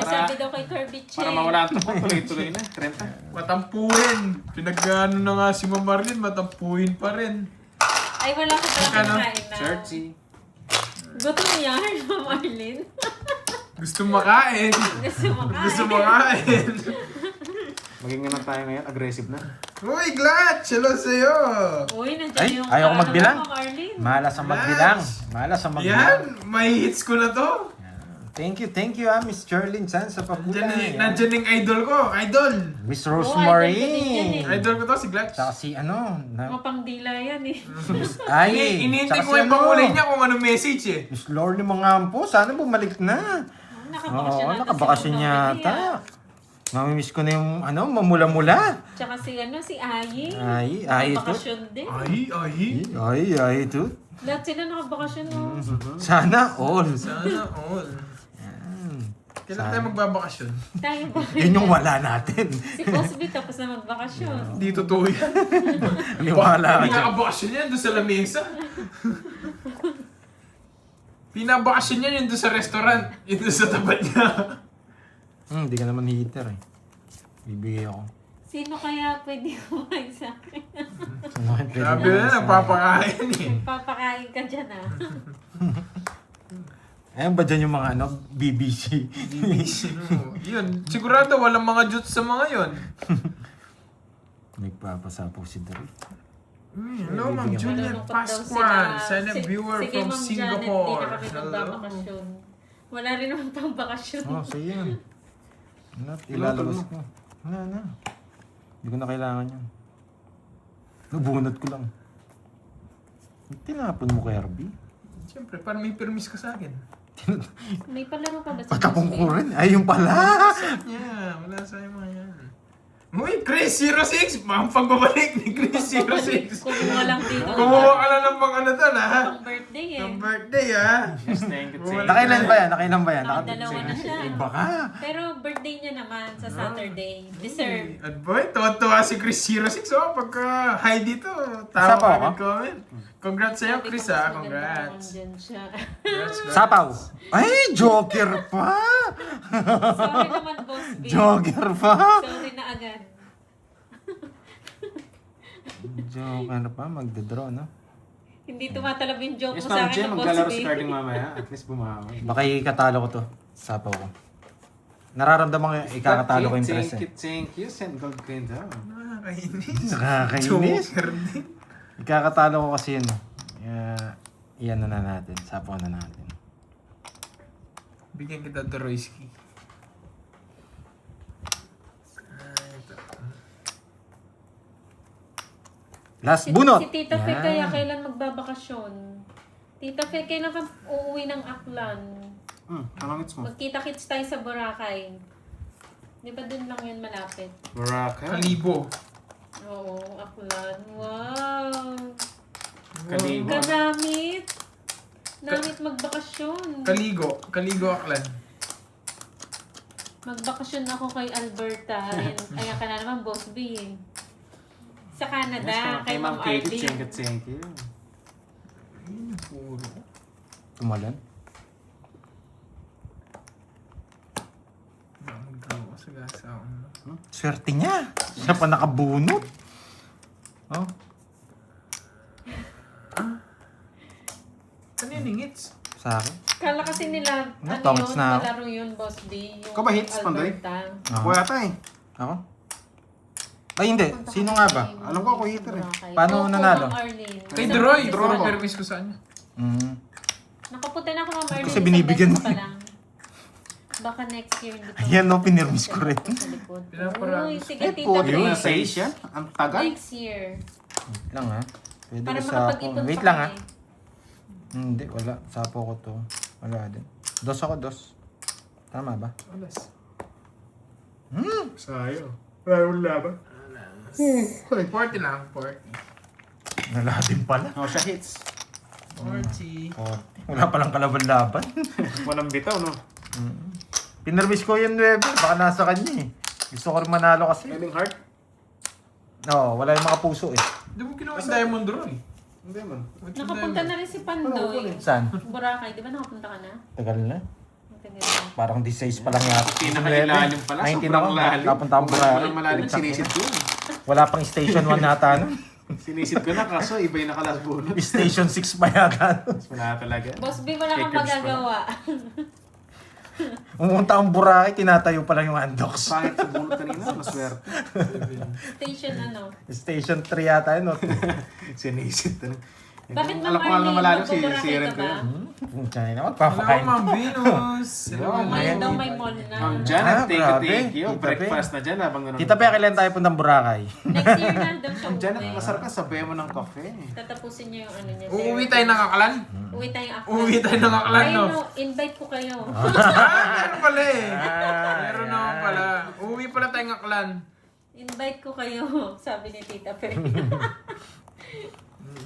Sabi daw kay Kirby Che. Para mawala ang tukod, tuloy-tuloy na. 30. Matampuhin. Pinag-ano na nga si Ma'am Arlene, matampuhin pa rin. Ay, wala ko pala Ano? kinakain na. Churchy. Gutom yan, Ma'am Arlene. Gusto makain. Gusto mo kain. Gusto makain. Maging ganun tayo ngayon, aggressive na. Uy, Glatch! Hello sa'yo! Uy, nandiyan Ay, yung ayaw ko ano, magbilang. Ma'am Arlene. Malas ang magbilang. Malas ang Yan! magbilang. May hits ko na to. Thank you, Miss Charlene San sa pagkulay. Nandiyan yung idol ko. Idol! Miss idol ko din yan Rosemary. eh. Idol ko to, si Glatch. Tsaka si ano, Mga pangdila yan eh. ay, Iniintay tsaka ko si yung pangulay niya kung anong message eh. Miss Lorne Mangampo, sana bumalik na. Nakabakasyon Oo, nata nakabakasyon si Ma'am yata. Maria. Mamimiss ko na yung mamula-mula. Tsaka si Ayi. Ay, ito. Nakabakasyon din. Ay. Ito. Lahat sila nakabakasyon no. Sana all. Sana all. Kailan tayo magbabakasyon? Tayo ba? Yun yung wala natin. Si Cosby tapos na magbakasyon. Di totoo yan. Niwala ka dyan. Pinakabakasyon yan doon sa lamesa. Pinabakasyon yan yun doon sa restaurant. Yun doon sa tapat niya. Hindi ka naman heater eh. Bibigay ako. Sino kaya pwede kumain sa akin? Grabe na, nagpapakain eh. Papakain ka dyan ah. Ayan ba dyan yung mga BBC? BBC mo. Yun, sigurado walang mga jutes sa mga yun. Nagpapasapaw si Dory. Hello, Ma'am Juliet Malulungkot daw Pascual, sila. silent viewer Sige, from Ma'am Singapore. Janet, di na kami magbabakasyon. Wala rin naman pang bakasyon. Oh, sige yan. Ano, ilalabas ko. Wala na. Hindi ko na kailangan yan. Nabunot ko lang. Tinapon mo kay Herbie. Siyempre, parang may permis ka sa akin. May palaro pa ba si Patapong Cosby? ko rin. Ay, yung pala! Yeah, wala sa'yo mga yan. Uy, Chris06! Mga pagbabalik ni Chris06! Kumuha lang dito. Kumuha ka lang ng mga ano doon, ha? Pang birthday eh. Ang birthday, ha? Yes, thank you. Wala. Nakailan ba yan? Nakailan ba yan? Nakadalawa na siya. Eh, baka. Pero birthday niya naman sa Saturday. Deserve. At boy, tuwa-tuwa si Chris06, oh, pagka hi dito. Isa Tawa pa ka ako? comment. Congrats sa'yo, Chris, ha? Congrats. Andyan siya. Congrats, Sapaw! Ay, Joker pa! Sorry naman, Boss B. Joker pa! Sorry na agad. Joker pa, magdadraw, no? Hindi tumatalab yung joke Yes, mo sa Ma'am akin Jem, na Boss maglalaro B. si Carding mamaya. At least bumawi. Baka ikatalo ko to. Sapaw ko. Nararamdaman ko yung ikakatalo ko yung press eh. Thank you, send gold coin daw. Nakakainis. Nakakainis. Joker din. Ikakatalo ko kasi yun. Iyan na natin. Sapaw na natin. Bigyan kita Toroyski. Last bunot! Si Tita Fe Yan. kaya kailan magbabakasyon? Tita Fe, kailan ka uuwi ng Aklan? Anong hits mo? Magkita-kits tayo sa Boracay. Di ba dun lang yun malapit? Boracay. Kalibo. Oo, Aklan. Wow! Kalibo. Kadamit! Namit magbakasyon. Kaligo Aklan. Magbakasyon ako kay Alberta. Ayan ka na naman, Boss B. Sa Canada, kay Ma'am Katie. Arlene. Thank you. Puro. Tumalan. Magagawa sa gasa. Swerte niya. Siya pa nakabunot. Oh. Ano yung ningits? Sa akin. Kala kasi nila, Ano, ano tongits yun, na ako. malaro yun, Boss B. Yung Ikaw ba hits, Pandoy? Alberta. Ako yata eh. Ako? Ay, hindi. Punta Sino kami nga ba? kay Alam ko ako hitter eh. Boracay. Paano Oo, nanalo? Ma'am Arlene. Kay Isang Droy. beses Droy, lang. permis ko sa kanya. Mm. Nakapunta na ako, Ma'am Arlene. Kasi isang binibigyan beses mo. pa lang. Baka next year hindi pa. Ayan, no, pinirmis ko rin. Sa likod. Pinaparami. Uy, sige, Eh, Tita po, Fe. yun na sa Asia. Ang tagal. Next year. Wait lang ha. Pwede Para ko sa makapag-ipon Wait pa lang ha. kami. Hindi, wala. Sapo ko to. Wala din. Dos ako, dos. Tama ba? Alas. Sayo. Wala ba? 40 lang, 40. Wala din pala. No, siya hits. 40. Oh, wala palang kalaban-laban. Walang bitaw, no? Pinirmis ko yung 9. Baka nasa kanya eh. Gusto ko rin manalo kasi. Heading heart? Oo, wala yung mga puso eh. Di mo ginawa yung Diamond Roll. Hindi man. Nakapunta na rin si Pandoy. Saan? Boracay, di ba nakapunta ka na? Tagal na. Matagal na. Parang 16 pa lang yata. Pinakailalim pala. 19 Sobrang ako. lalim. Napunta ako Sobrang malalim. Sinisid ko yun. Wala pang station 1 yata nun. Sinisid ko na kaso iba yung nakalasbunod. Station 6 pa yata nun. Wala talaga. Boss B, wala kang Checkers pala. magagawa. Umunta ang Boracay, tinatayo pa lang yung Andox. Pangit sa bunot kanina. Maswerte. Station ano? Station 3 yata yun. No? Sinisid. Bakit Alam Ma'am ko nga na Arlene, malalim si magbo-Boracay Ren ka ko ba? yun. Pucha na naman, Hello, papakain. Ma'am Venus. Hello, Yun, Ngayon ayan. daw may mall na. Ma'am Janet, Ah, thank you, grabe. thank you. Tita Breakfast na dyan habang ganun. Tita Pe, kailan tayo puntang Boracay? Next year na daw siya Ma'am Janet, uuwi. masarap ka, sabay mo ng kafe. Tatapusin niya yung ano niya. Uuwi tayo ng Aklan? Uwi tayo ako. Uuwi tayo ng Aklan, no? Ayun, no, invite ko kayo. Meron pala eh. Ah, Meron naman pala. Uuwi pala tayo ng Aklan. Invite ko kayo, sabi ni Tita Fe.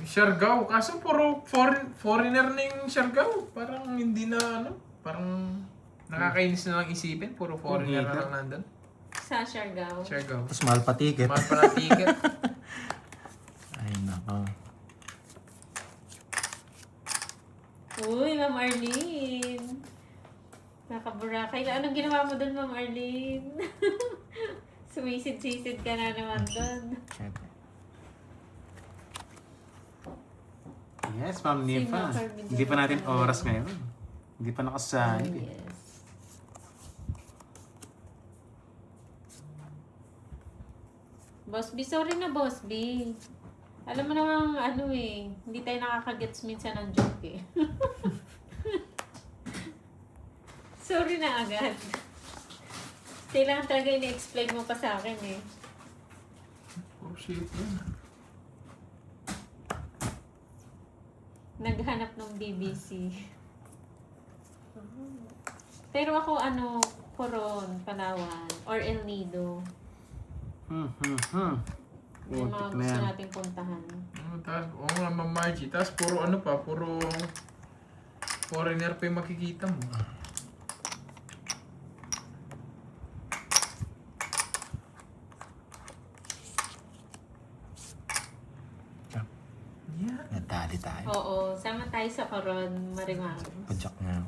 Siargao. Kaso puro foreigner na yung Siargao. Parang hindi na ano. Parang nakakainis na lang isipin. Puro foreigner na lang nandun. Sa Siargao. Siargao. Tapos mahal pa ticket. Mahal pa ng ticket. Ay, nako. Uy, Ma'am Arlene. Nakaburakay. Anong ginawa mo doon, Ma'am Arlene? Sumisid-sisid ka na naman doon. Siyempre. Yes, Ma'am Nifa. Si Ma'am Hindi pa natin oras ngayon. Hindi pa nakasahid. Yes. Boss B, sorry na Boss B. Alam mo namang ano eh, hindi tayo nakakagets minsan ng joke eh. Sorry na agad. Kailangan talaga ini-explain mo pa sa akin eh. Oh shit. Naghanap ng BBC. Pero ako ano, Coron, Palawan, or El Nido. Yung Yung mga gusto nating puntahan. Oo nga, Ma'am Margie. Tapos puro ano pa, puro foreigner pa yung makikita mo. Yeah. Nadali tayo. Oo, sama tayo sa Coron, Marimar. Pajak na.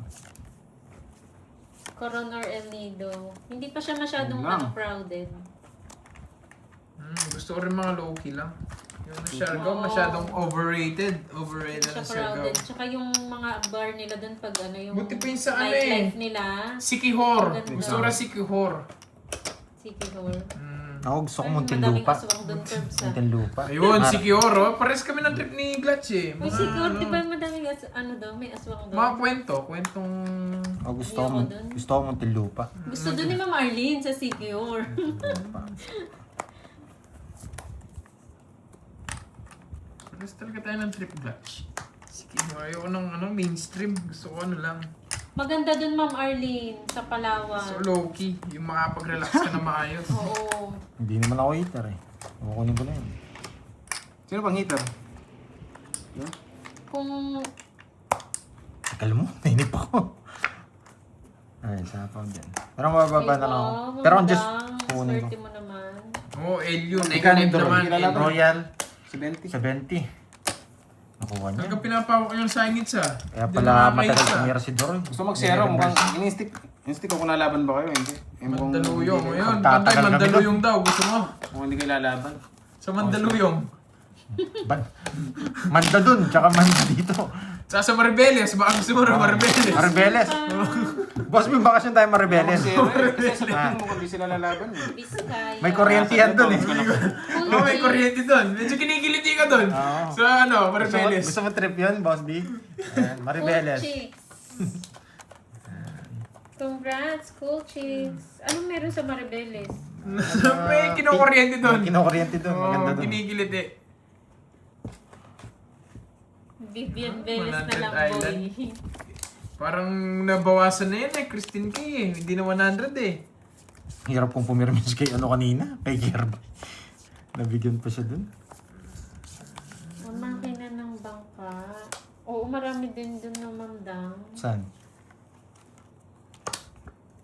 Coron or El Nido. Hindi pa siya masyadong Yun lang. crowded. Gusto ko rin mga low-key lang. Yung Siargao, Oo. masyadong overrated. Overrated Hindi na siya Siargao. crowded. Tsaka yung mga bar nila doon pag ano yung Buti pa yung sa ano nightlife eh. nila. Sikihor. Ganda. Gusto ko rin Sikihor. City Hall. Ako gusto ko Ay, Muntinlupa. madaming aswang doon, Curbs ah. Muntinlupa. Ayun, Sikihor. Oh. Pares kami ng trip ni Glatch eh. Uy, Mga, siguro, ano, di ba madaming ano daw, may aswang daw. Mga kwento. Kwentong... Ako gusto Ayoko ko dun. gusto ko Muntinlupa. Gusto doon ni Ma'am Arlene sa Secure. Pares talaga tayo ng trip Glatch. Sige, ayoko ng mainstream. Gusto ko lang. Maganda dun, Ma'am Arlene, sa Palawan. So low-key. Yung makapag-relax ka na maayos. Oo. Hindi naman ako heater eh. Kukunin ko na yun. Sino bang heater? Kung Tagal mo, nainip ako. Ay, sapaw din. Pero mababa na lang ako. Pero ang just kukunin ko. swerte mo naman. Oo, Elio. Ikaw, Negative Dro, naman. kilala mo? Royal, 70. 70. Nakuha niya. Hanggang pinapawak ko yung sangits ah. Kaya Hindi pala na matagal nakakaisa. tumira si Doroy. Gusto mag-zero, mukhang in-stick ko kung lalaban ba kayo, hindi. Mandaluyong. Ayun, Tatagal pantay kami Mandaluyong daw. Gusto mo? Kung hindi kayo lalaban. Sa Mandaluyong. Manda dun, tsaka manda dito. Sa Maribeles. Baka gusto mo na Maribeles. Maribeles. Boss, may bakasyon tayo Maribeles. Mag-zero eh, kasi sa dating mo kung di sila lalaban eh. Biskaya. May kuryente yan dun eh. Oo, may kuryente doon. Medyo kinikiliti ka doon. Oo. Sa ano, Gusto mo, Maribeles. gusto mo trip yun, Boss D? Ayan, Maribeles. Cool chicks. Congrats, cool chicks. Anong meron sa Maribeles? May kinukuryente doon. Kinukuryente dun, maganda Oo, dun. kinikiliti. Vivian Veles na 100 lang, Island. boy. Parang nabawasan na yan eh. Christine K eh. Hindi na 100 eh. Hirap kong pumirmis kay ano kanina, kay Gerba. Nabigyan pa siya dun. Ang makina ng bangka. Oo, marami din dun ng Ma'am Dang. Saan?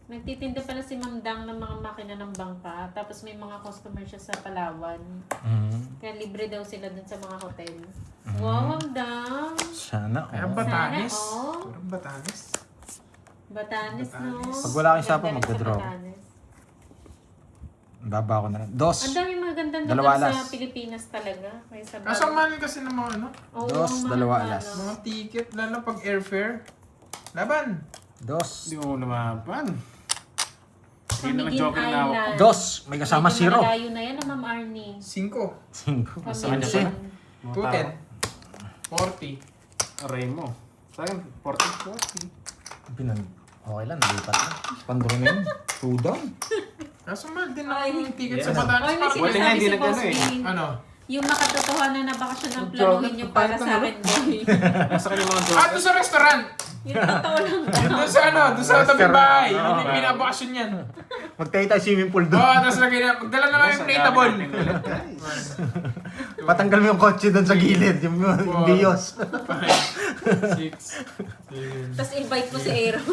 Nagtitinda pala si Ma'am Dang ng mga makina ng bangka. Tapos may mga customer siya sa Palawan. Kaya libre daw sila dun sa mga hotel. Wow, Ma'am Dang! Sana. Kaya Oh. Batanes. Sana, oh. Parang Batanes. Batanes, no? Pag wala kang sapa, Ganda rin sa magda-draw. Batanes. Baba ko na lang. Dos. Ang dami magandang Dalawa lugar sa alas. Pilipinas talaga. Kaya sa Kaso ang mahal kasi ng mga ano, Oo, Dos, ang mahal dalawa na, alas. no? mga ticket, lalo pag airfare. Laban. Dos. Hindi mo lumaban. Hindi naman Camiguin joker na ako. Island. Dos. May kasama Medyo zero. malayo na yan, Ma'am Arnie. 5. Cinco. Camiguin. 210. 40. Aray mo. Sa akin, 40. Pinan. Okay lang, nalipat na. Pandro na yun. Two down. Kaso mahal din Ay. ang ticket Yes. sa Batanes. Ay, may Parang- Buti nga sinasabi hindi si nagano Boss eh. B. Ano? Yung makatotohanan na bakasyon ang planuhin nyo para sa akin, boy. Nasa kanya mga joker. Doon sa restaurant. Yung totoo lang. Doon sa ano, doon sa tabi Restaurant. bahay. Oo. Yung pinabakasyon yan. Magtayo tayo swimming pool Oo, doon. tapos lagay na, magdala na kami inflatable. Patanggal mo yung kotse doon sa gilid. Yung bios. 5, 6, 7. Tapos invite mo si Aaron.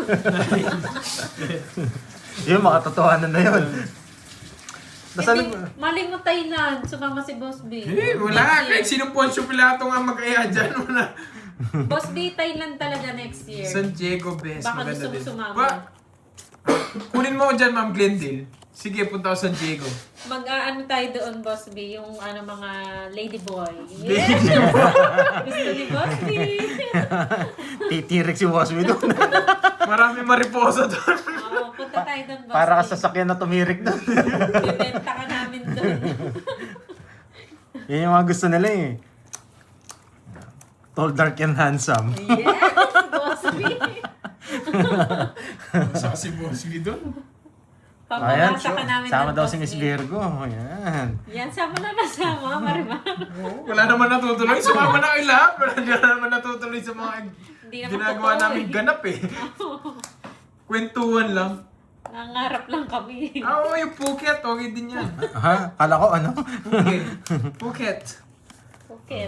Yun, makatotohanan na yun. Basta Hindi, mali mo Thailand. Sumama si Boss B. Eh, wala. Kahit sinong Poncio Pilato nga mag-aya dyan, wala. Boss B, Thailand talaga next year. San Diego, best. Baka Maganda gusto mo din. sumama. Kunin mo ko dyan, Ma'am Glendale. Sige, punta ako San Diego. Mag-aano tayo doon, Boss B, yung ano mga ladyboy. Yes! Gusto ni Boss B. titirik si Boss Wee doon. Marami mariposa doon. Oo, punta tayo doon, Boss Para ka B. sa sakyan na tumirik doon. Bibenta ka namin doon. Yan yung mga gusto nila eh. Tall, dark, and handsome. Yes, Boss B. Saka si Boss B doon. Ayan, Pamamasa ka namin sama doon, daw Boss si Miss B. Virgo. Ayan. Yan, sama na nasama, Marimar. Oo, wala naman natutuloy. Sumama na kayo lahat. Wala naman natutuloy sa mga Hindi naman ginagawa totoo namin eh. ganap eh. Kwentuhan lang. Nangarap lang kami. Oo, yung Phuket. Okay din yan. Ha? Kala ko ano? Phuket. Phuket. Okay.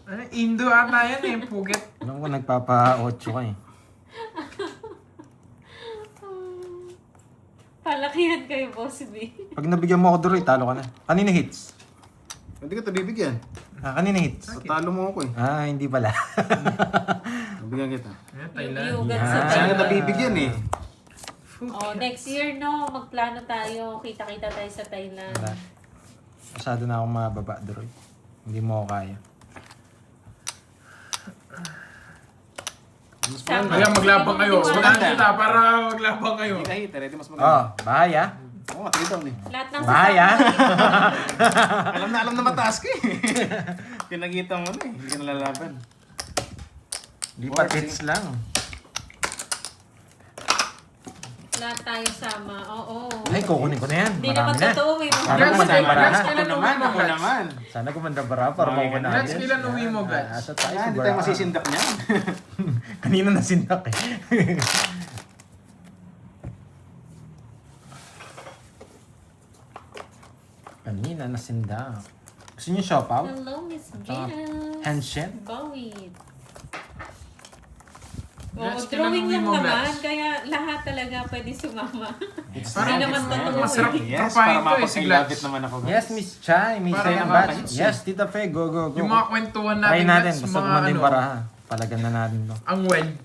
Ano, Indo ata yan eh, Phuket. Alam ko nagpapa-8 ka eh. Palakihan kayo, Boss B. Pag nabigyan mo ako Doroy, talo ka na. Kanina hits? Hindi ka ito bibigyan. Kanina hits? Tatalo mo ako eh. Ah, hindi pala. Bibigyan kita. Ayan, Yung Thailand. yugat Yan. sa Saan Thailand. kita bibigyan eh? Oh, next year, no, magplano tayo. Kita-kita tayo sa Thailand. Wala. Masyado na akong mababa, Doroy. Hindi mo ako kaya. Sama. Kaya maglabang kayo. Hindi Samahan maganda. kita para maglabang kayo. Hindi ka hitter, edi mas maganda. Oh, bahay ah. Oo, nga, 3 down eh. Lahat ng Bahay ah. Alam na mataas ka eh. Pinagita mo ano eh, hindi ka nalalaban. Lipat hits lang. Lahat tayo sama. Oo. Ay, kukunin ko na yan. Hindi Marami naman na. totoo. May mga Sana Guys, gumanda kailan- bara. guys, Ako kailan naman, uwi mo, ako Gats? naman. Sana gumanda bara para Okay, mauna Gats, natin. kailan uwi mo, Gats? Asa tayo Yan, sa hindi bara. tayo masisindak niyan. Kanina nasindak eh. Kanina nasindak. Gusto niyo shop out? Hello, Miss Ah, Venus. handshake? Bawit. Oo, Gats, kailan drawing uwi lang mo, naman. Gats? Kaya lahat talaga pwede sumama. Parang naman totoo. masarap Yes, tropahin para to eh, si mapag-ilabit Gats. naman ako. guys. Yes, Miss Chai. May Para sayang mga batch. kayos, Yes, Tita Fe. Go, go, go. Yung mga kwentuhan Try natin, natin. Gats, Basta mga gumanda yung ano, baraha. Palagan na natin to.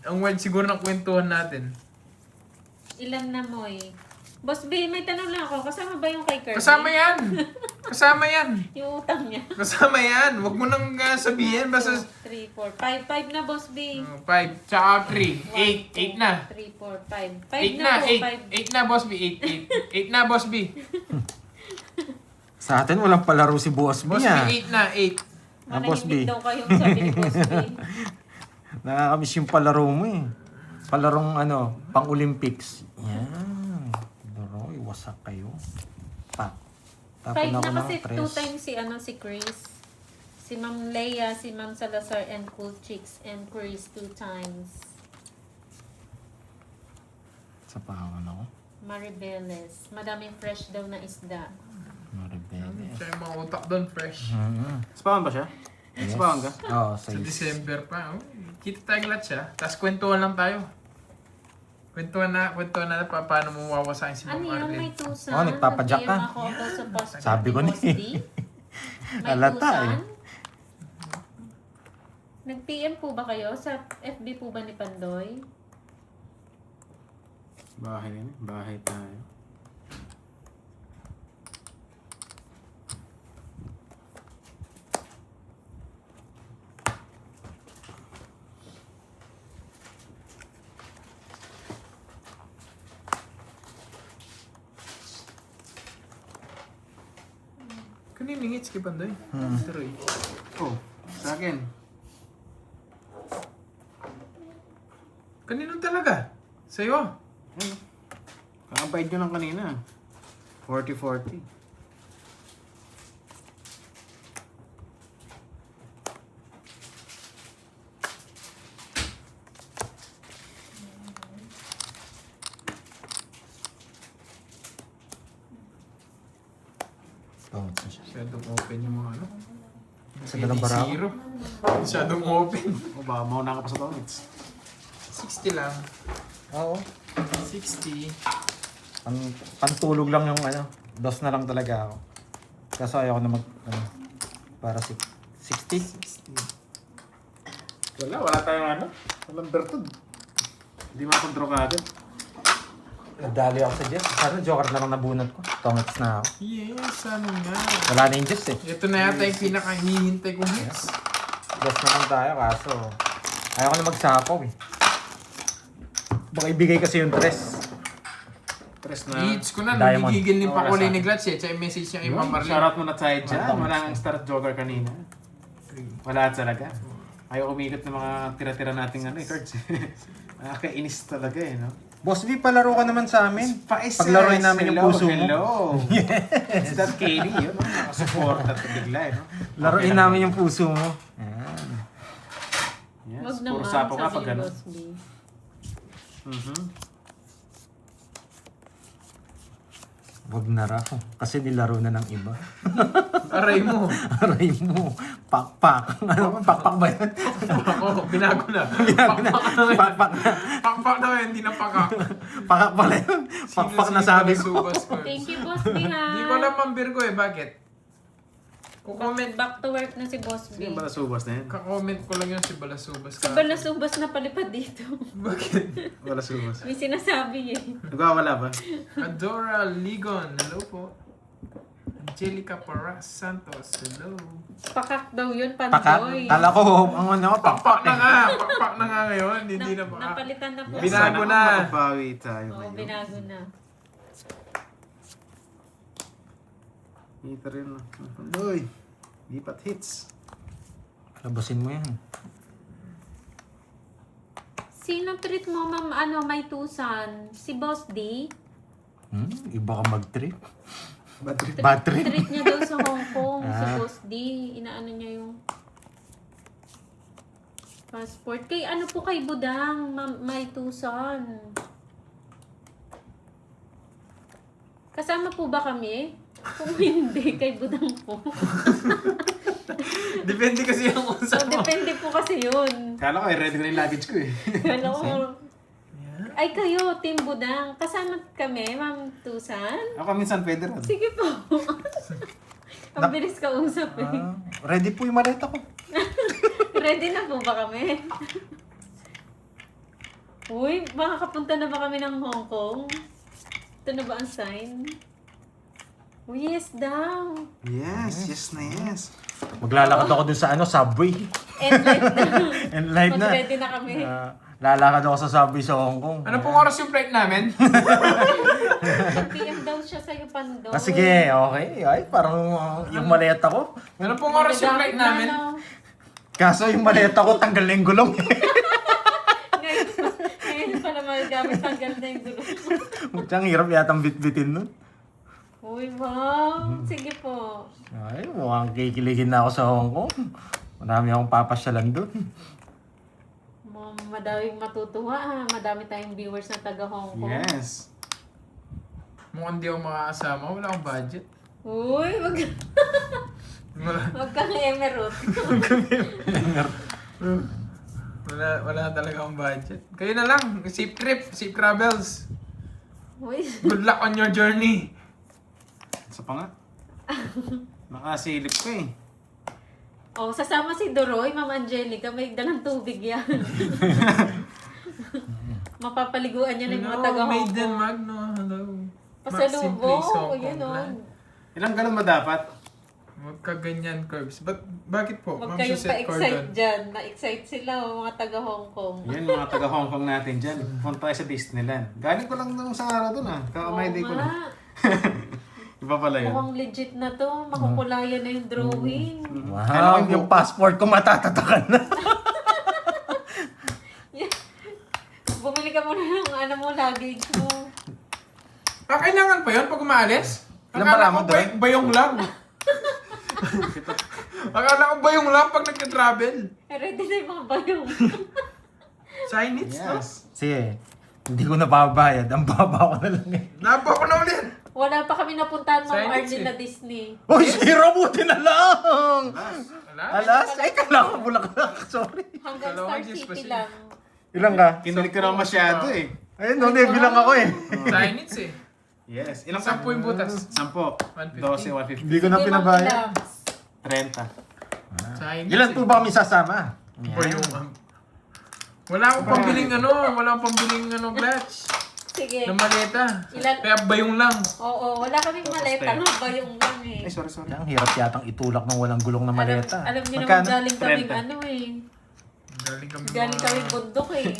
ang wild siguro ng kwentuhan natin. Ilan na mo eh. Boss B, may tanong lang ako. Kasama ba yung kay Kirby? Kasama yan! Kasama yan! Yung utang niya. Kasama yan! Huwag mo nang sabihin, basta 3, 4, 5 na, Boss B. 5, tsaka 3, 8 na. 3, 4, 5. 8 5 na, na po, 8 na, Boss B, 8 na, Boss B. Sa atin, walang palaro si Boss B. Boss B, ah. 8 na, 8. Boss B. Manahimik daw kayong sabi ni Boss B. Nakakamiss yung palaro mo eh. Palarong pang Olympics. Yan. Doroy, wasak kayo. Pa. 5 Tapon ako na ng kasi 2 tres. times si Chris. Si Ma'am Leia, si Ma'am Salazar, and Cool Chicks, and Chris 2 times. Sa pahawan ako. Maribeles. Madaming fresh daw na isda. Maribeles. Siya yung mga utak doon, fresh. Spawn ba siya? Spawn ka? Oo, Sa sa December pa, kita tayo lahat siya. Tapos kwentuhan lang tayo. Kwentuhan na paano mo wawasakin si Ano Ma'am yan? Arlene. May tusan? Oh, nagpapadyak ka. Nag-PM ako about sa passport Sabi ko ni na Boss eh. D. May Halata tusan? eh. Nag-PM po ba kayo? Sa FB po ba ni Pandoy? Bahay na yun. Bahay tayo. Kanina hits kay Pandoy. Troy. Oh, sa akin. Kanino talaga? Sa'yo. Ano? Kakabayad nyo lang kanina. 40-40. Bawat na siya. Masyadong open yung mga ano. Sa dalang barako. Zero. Masyadong open. O ba, mauna ka pa sa Tomits. 60 lang. Oo. 60. Pantulog lang yung dos na lang talaga ako. Kaso ayaw ko na para 60. 60. Wala tayong walang bertud. Hindi makontrol ka agad. Nadali ako sa Jess. Sana joker na lang nabunot ko. Tomats na ako. Yes, ano nga. Wala na yung Jess eh. Ito na yata yung pinakahihintay kong hits. Dos na lang tayo kaso ayaw ko na magsapaw eh. Baka ibigay kasi yung tres. Tres na. Hits ko na, Diamond. nagigigil yung Wala pakulay sa ni Glatz eh. Tsaka yung message niya kay Ma'am Marlene. Shoutout mo na tayo dyan. Matang. Wala kang start joker kanina. Wala talaga. Ayaw umikot ng mga tira-tira nating cards. Nakakainis talaga eh, no? Boss V, palaro ka naman sa amin. Spices! Paglaruin namin yung puso mo. Hello! It's that Katie, yun. Nakasupport at bigla, eh, no? Laruin namin yung puso mo. Ayan. Yes, Wag puro naman, sapo ka sabi pag ni ano. Boss B. Wag na raw. Kasi nilaro na ng iba. Aray mo. Aray mo. Pakpak. Pakpak ba yun? Ako, binago na. Pakpak na. Pakpak na yun, hindi na pakak. Pakak pala yun. Pakpak na sabi ko. Subas ko. Thank you, Boss B, ha? Hindi ko alam ang Virgo eh, bakit? Kukomment, Back to work na si Boss B. Sino ba nasubas na yan? kakomment ko lang yun si Balasubas Sa balasubas na palipad dito. Bakit? Wala subas. May sinasabi eh. Nagwawala ba? Adora Ligon, hello po. Angelica Paras Santos, hello. Pakak daw yun, Pakak. Pandoy. Kala ko, Pakpak na nga! Pakpak na nga ngayon, hindi na pakak. Napalitan na po. Binago na. Makabawi tayo Oo, ngayon. binago na. Ito rin. Uy! Lipat hits. Labasin mo yan. Sino treat mo, ma'am, may tusan? Si Boss D? Iba ka mag-trip. Bad trip. Bad trip. Treat niya daw sa Hong Kong. Si Ah. Boss D. Inaano niya yung passport. Kay ano po kay Budang, ma'am, may tusan. Kasama po ba kami? Kung hindi, kay Budang po. Depende kasi yung kung So, saan mo. depende po kasi yun. Kala ko, ready ko na yung luggage ko eh. Kala ko, ay kayo, Team Budang. Kasama kami, Ma'am Tusan? Ako minsan pwede rin. Sige po. Ang bilis ka usap eh. Ready po yung maleta ko. Ready na po ba kami? Uy, makakapunta na ba kami ng Hong Kong? Ito na ba ang sign? Uy, yes daw. Yes na yes. Maglalakad ako dun sa subway. And live na. And live na. Mag-ready na kami. Lalakad ako sa subway sa Hong Kong. Ano pong oras yung flight namin? PM daw siya sa'yo, Pando. Sige, okay. Ay, parang yung maleta ko. Ano pong oras yung flight namin? Kaso yung maleta ko tanggal na yung gulong. Ngayon pala magagamit tanggal na yung dulo. Ang hirap yatang bitbitin nun. Uy, wow. Sige po. Ay, mukhang kikiligin na ako sa Hong Kong. Marami akong papasyalan dun. Madaming matutuwa ha. Madami tayong viewers na taga Hong Kong. Yes. Mukhang di ako makakasama. Wala akong budget. Uy, Wala, wag kang emerald. wala talaga akong budget. Kayo na lang. Safe trip. Safe travels. Uy, Good luck on your journey. Isa pa nga. Nakasilip ko eh. oh, sasama si Doroy, Ma'am Angelica. May dalang tubig yan. Mapapaliguan niya ng mga taga Hong Maiden Kong. Magno. Hello. Pasalubong. Maxim Place, Hong Yun Kong o. Land. Ilang galon ba dapat? Huwag ka ganyan, Curbs. Bakit po? Huwag Ma'am kayong Suzette pa-excite Cordon. dyan. Na-excite sila, mga taga Hong Kong. Yan mga taga Hong Kong natin dyan. Punta tayo sa Disneyland. Galing ko lang nung isang araw dun ah. Kakamay day ko Oo na. nga. Iba pala yun. Mukhang legit na to. Makukulayan na yung drawing. Wow, yung passport ko matatatakan na. Bumili ka muna ng luggage mo. Kailangan pa yun pag umaalis? Ilang Akala para mo, ko Dre? bayong lang. Akala ko bayong lang pag nag-travel. Ready na yung mga bayong. Chinese, no? Yes. Sige, hindi ko nababayad. Ang baba ko na lang eh. Napa ko na ulit. Wala pa kami napuntahan mga Chinese Arlene eh. na Disney. Uy, zero buti na lang! Wala. Alas, ay kala ko Bulacan. Sorry. Hanggang Dalawa, Star Diyos, City kasi. lang. Ilang ka? Kinulit ko naman masyado eh. Ayun, no, bilang ako eh. Chinese eh. Yes. Ilang 10 yung butas. 10. 150. 12, 150. Hindi ko na Hindi, pinabayad. Ma'am Labs. 30. Chinese Ilan po eh. ba kami sasama? Bayong. Wala akong pambiling wala akong pambiling clutch. Sige. Na maleta. Ilan? Kaya bayong lang. Oo, wala kaming maleta. No, bayong lang eh. Ay, sorry. Ang hirap yatang itulak ng walang gulong na maleta. Alam niyo Magkano? naman galing kaming 30. ano eh. Galing kami Bundok eh.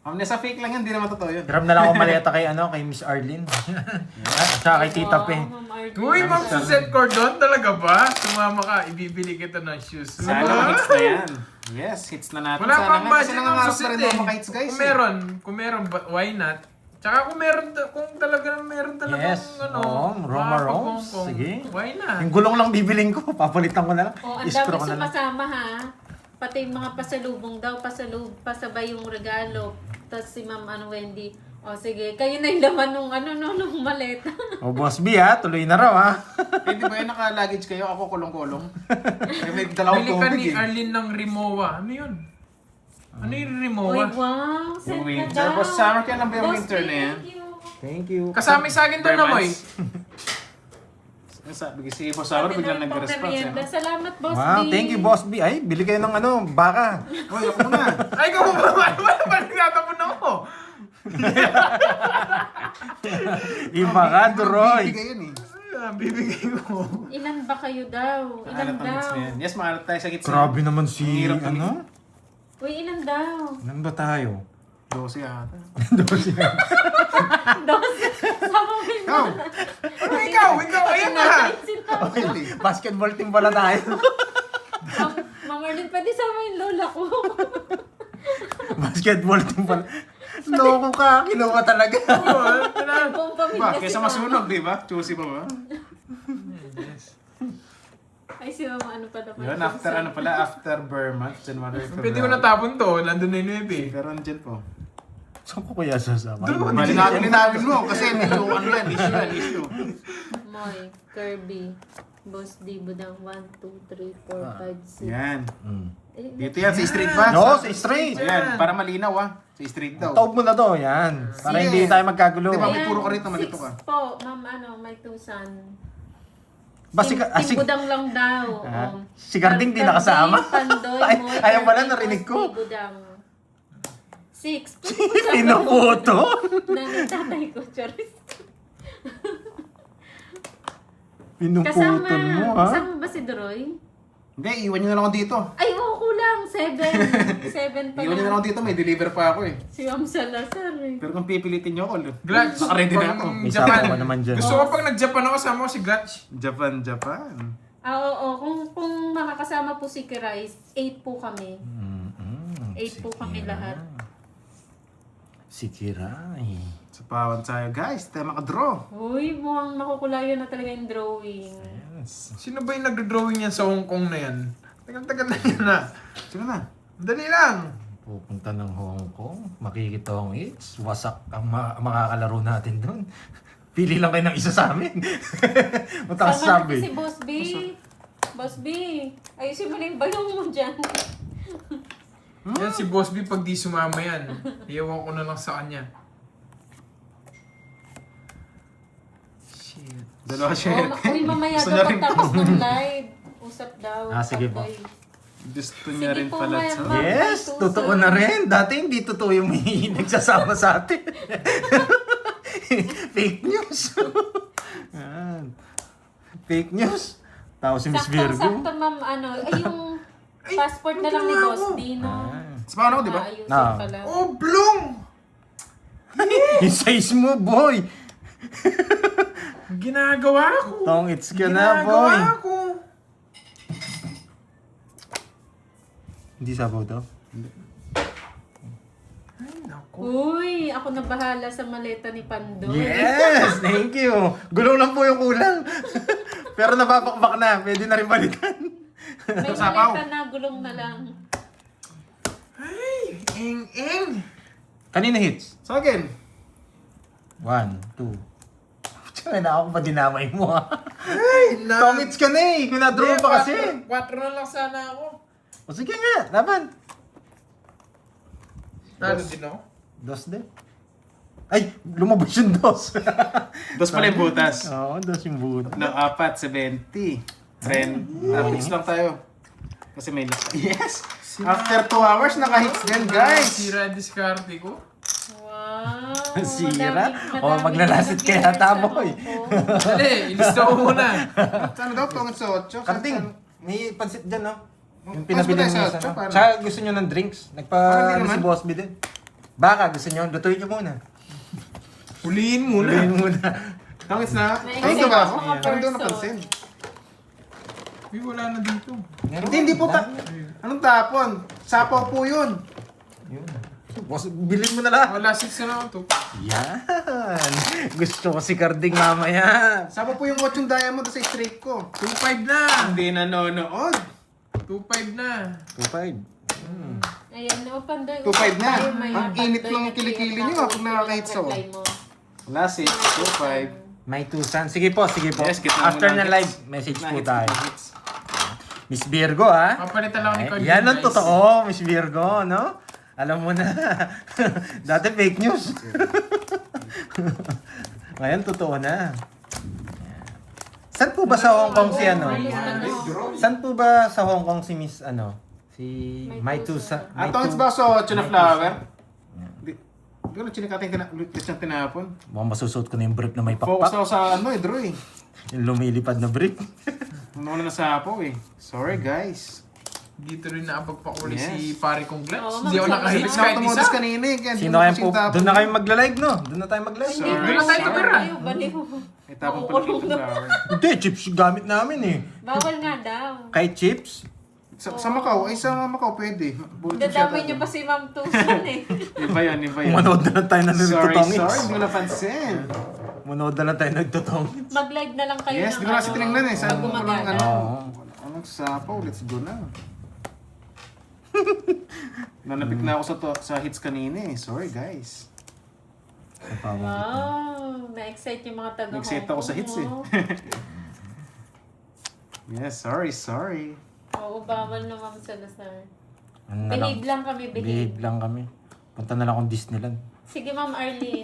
Nasa fake lang yan, hindi naman totoo yun. Hiram na lang ako maleta kay Miss Arlene. At saka kay Tita Pe. Ma'am Arlene. Uy, Ma'am Suzette Cordon, talaga ba? Sumama ka, ibibili kita ng shoes. Sana Diba? hits na yan. Yes, hits na natin. Wala Sana pang nga, kasi budget ng nangangarap na Suzette rin eh. ako maka-hits guys. Kung meron, why not? Tsaka kung meron talagang Yes. Oo, Roma mga Roms. Hong Kong, Sige. why not? Yung gulong lang bibiling ko, papalitan ko na lang. Oh, ang Iskro dami ko na lang. sumasama ha. Pati yung mga pasalubong daw, pasabay yung regalo. Tapos si Ma'am Wendy, o sige, kayo na yung laman nung maleta. O Boss B ha, tuloy na raw ha. Hindi ba yan naka-luggage kayo? Ako kulong-kulong. May dalawang Bili ka tubig ni eh. Arlene ng Rimowa. Ano yun? Ano yung Uy, Rimowa? wow, Yung send ka winter. daw. Boss, summer kaya lang ba yung Boss, winter na yan? thank you. Thank you. Kasama sa akin doon na moy. Sabi kasi si Boss Summer biglang Pati na rin nag-response pang-merienda. eh. Salamat, Boss Wow, B. thank you Boss B. Ay, bili kayo ng baka. Hoy, ako muna. Ay, ikaw ba? Wala nagtatapon ako. Iba ka, Duroy. Bibigay yun eh. Bibigay ko. Ilan ba kayo daw? Ilan Maalat ang hits daw? na yan. Yes, maalat tayo sa gitna. Grabe naman si, Ang hirap tumingin. Uy, ilan daw? Ilan ba tayo? 12 ata. Dos. Sama mo yun. Ikaw! Ano ikaw? Ikaw, ayan na. Okay, basketball team pala tayo. Ma'am Arlene, pwede sama yung lola ko. basketball team pala. Loko ka, kinuha talaga. Buong pamilya Ba, kesa si Mama. masunog, di ba? Choosy pa ba? Yes. Ay, si Mama, ano pa naman? Yun, after Burma, January, February. Pwede mo natapon to, nandun na yung eh. Pero andyan po. Saan ko kaya sasama? Doon. Linawin mo, kasi issue. Moy, Kirby, Boss D, Budang, 1, 2, 3, 4, 5, 6. Yan. Eh, Dito yan, sa street ba? No, sa straight. Ayan, para malinaw Sa street daw. Taob mo na to, yan. Para Sige. hindi tayo magkagulo. Di ba? Ayan, Puro ka rito, malito ka. 6 po, ma'am, may tusan. Si Budang lang daw. Ah, si Garding di nakasama. Pandoy, Ay, Moy, ayaw pala, Kirby, narinig ko. Boss D, Budang. 6. Pinuputo. Nanay ko, Charis. Pinuputol mo, ha? Kasama ba si Droy? Hindi, iwan nyo na lang ako dito. Ay, oo, kulang. 7 pa Iwan nyo na lang ako dito, may deliver pa ako eh. Si Ma'am Salazar eh. Pero kung pipilitin nyo ako, Glutch, naka-ready na pang ako. May Japan. sawa ko naman dyan. Gusto ko pag nag-Japan ako, sama ko si Glutch. Japan. Oo. Kung makakasama po si Kirais, 8 po kami. 8 po kami lahat. Si Kiray. Sa pawan tayo, guys. Tayo makadraw. Uy, mukhang makukulayan na talaga yung drawing. Yes. Sino ba yung nagdo-drawing yan sa Hong Kong na yan? Tagal-tagal na yan na. Sino na? Dali lang. Pupunta ng Hong Kong, makikita ang hits, wasak ang makakalaro natin doon. Pili lang kayo ng isa sa amin. Matakas Sama sabi. natin si Boss B. Boss B, ayusin mo na yung balong mo dyan. Yan si Boss B pag di sumama yan. Iyawan ko na lang sa kanya. Shit. Dalawa share. Uy, mamaya Gusto daw niya rin pagtapos po. ng live. Usap daw. Ah, sige po. Pagday. Gusto niya Sige rin po, pala. ma'am. So. Ma'am. Yes, totoo na rin. Dati hindi totoo yung may nagsasama sa atin. Fake news. Yan. Fake news. Tao si Miss Virgo. Sakto, ma'am, yung passport na lang ni wala Boss ako. D, no? Sa paano ko, di ba? Ayusin Ah. pala. Oh, blong! Yung size mo, boy. Ginagawa ko. Tongits ka na, boy. Ginagawa ko. Hindi sabaw to. Ay, naku. Uy, ako na bahala sa maleta ni Pandoy. Yes! Thank you. Gulong lang po yung kulang. Pero nababakbak na. Pwede na rin balikan. May Sapaw. maleta na, gulong na lang. Ay, eng-eng. Kanina hits? Sa akin. 1, 2. Tsaka na ako pa dinamay mo, ha? Ay, Tongits ka na eh. Kung na-draw pa kasi. 4 na lang sana ako. O sige nga, laban. Talo din ako. Dos din. Ay, lumabas yung dos. Dos pala yung butas. Oo, dos yung buto. No, 4.70. Friend. Hits lang tayo. Kasi may last. Yes! After 2 hours, naka-hits din, guys. Sira diskarte ko. Wow. Sira? madaming- O, maglalasit ka madaming yata, viewers boy. sa Hong Kong. Dali, ilista ko muna. Ano daw? Tungod sa 8? Karting, may pansit dyan, no? Yung Pas pinabili ba tayo mo sa sa... Chop, ano? Tsaka gusto nyo ng drinks. Parang hindi Si naman. Boss B din. Baka gusto nyo, lutuin nyo muna. Huliin muna. Lutuin muna. Tungits na. May Ay, ito ba ako? mga Parang doon person. napansin. Uy, wala na dito. Hindi po ta... Anong tapon? Sapaw po yun. Yun. Boss, bilhin mo na lang. Wala 6 na ako to. Yan. Gusto ko si Carding mamaya. Sapaw po yung watch yung diamond sa straight ko. 2.5 na. Hindi nanonood. 2.5 na. 2.5. Ayan, no, Pandoy. 2.5 na. Tayo, may Ang init Pandoy lang na ng kilikili clear nyo na pag nakaka-hits ako. reply mo. Last hit, 2.5. May tusan. Sige po, sige po. Yes, kita mo After na na hits. live, message po Na-hits, tayo. na-hits. Miss Virgo, ha? Papalitan lang ako ni Cody. Yan ang totoo, Miss Virgo, no? Alam mo na. Dati fake news. Ngayon, totoo na. Saan po ba sa Hong Kong si ano? Saan po ba sa Hong Kong si Miss ano? Si Mai Tusa? Ah, tungits ba sa 8 na flower? Hindi ko na chinikata yung tinapon. Mukhang masusuot ko na yung brief na may Focus pakpak. ako sa ano Drew eh. Yung lumilipad na brief. Nawala na sa apo eh. Sorry guys. Dito rin nakapagpakuli Yes. si pare kong Glutch. Oo, Hindi ako mag-sabi nakahits na. kahit Tumodus isa. kanina eh. Kaya Sino kayo po? Doon na kayo magla-live, no? Doon na tayo mag-live. Hindi Sorry. naman Doon tayo siya. tumira. Baliw, baliw. Itapon pala yung flower. Hindi, chips gamit namin eh. Bawal nga daw. Kahit chips. Sa Macau, ay sa Macau pwede. Bulletin siya Dadamay niyo pa si Ma'am Tuson eh. Iba yan. Manood na lang tayo na nagtutongits. Sorry, hindi ko napansin. Manood na lang tayo nagtutongits. Mag-live na lang kayo Yes, di ko na kasi tinignan eh. Saan pag mo lang gumagana. Anong sapaw, let's go na. Nanapik na ako sa hits kanina eh. Sorry guys. Wow, na-excite yung mga taga-Hong Na-excite ako sa hits eh. oh. Yes, sorry. Oo, bawal na Ma'am Salazar. Ano na lang? Behave lang kami, behave. Behave lang kami. Punta na lang akong Disneyland. Sige Ma'am Arlene.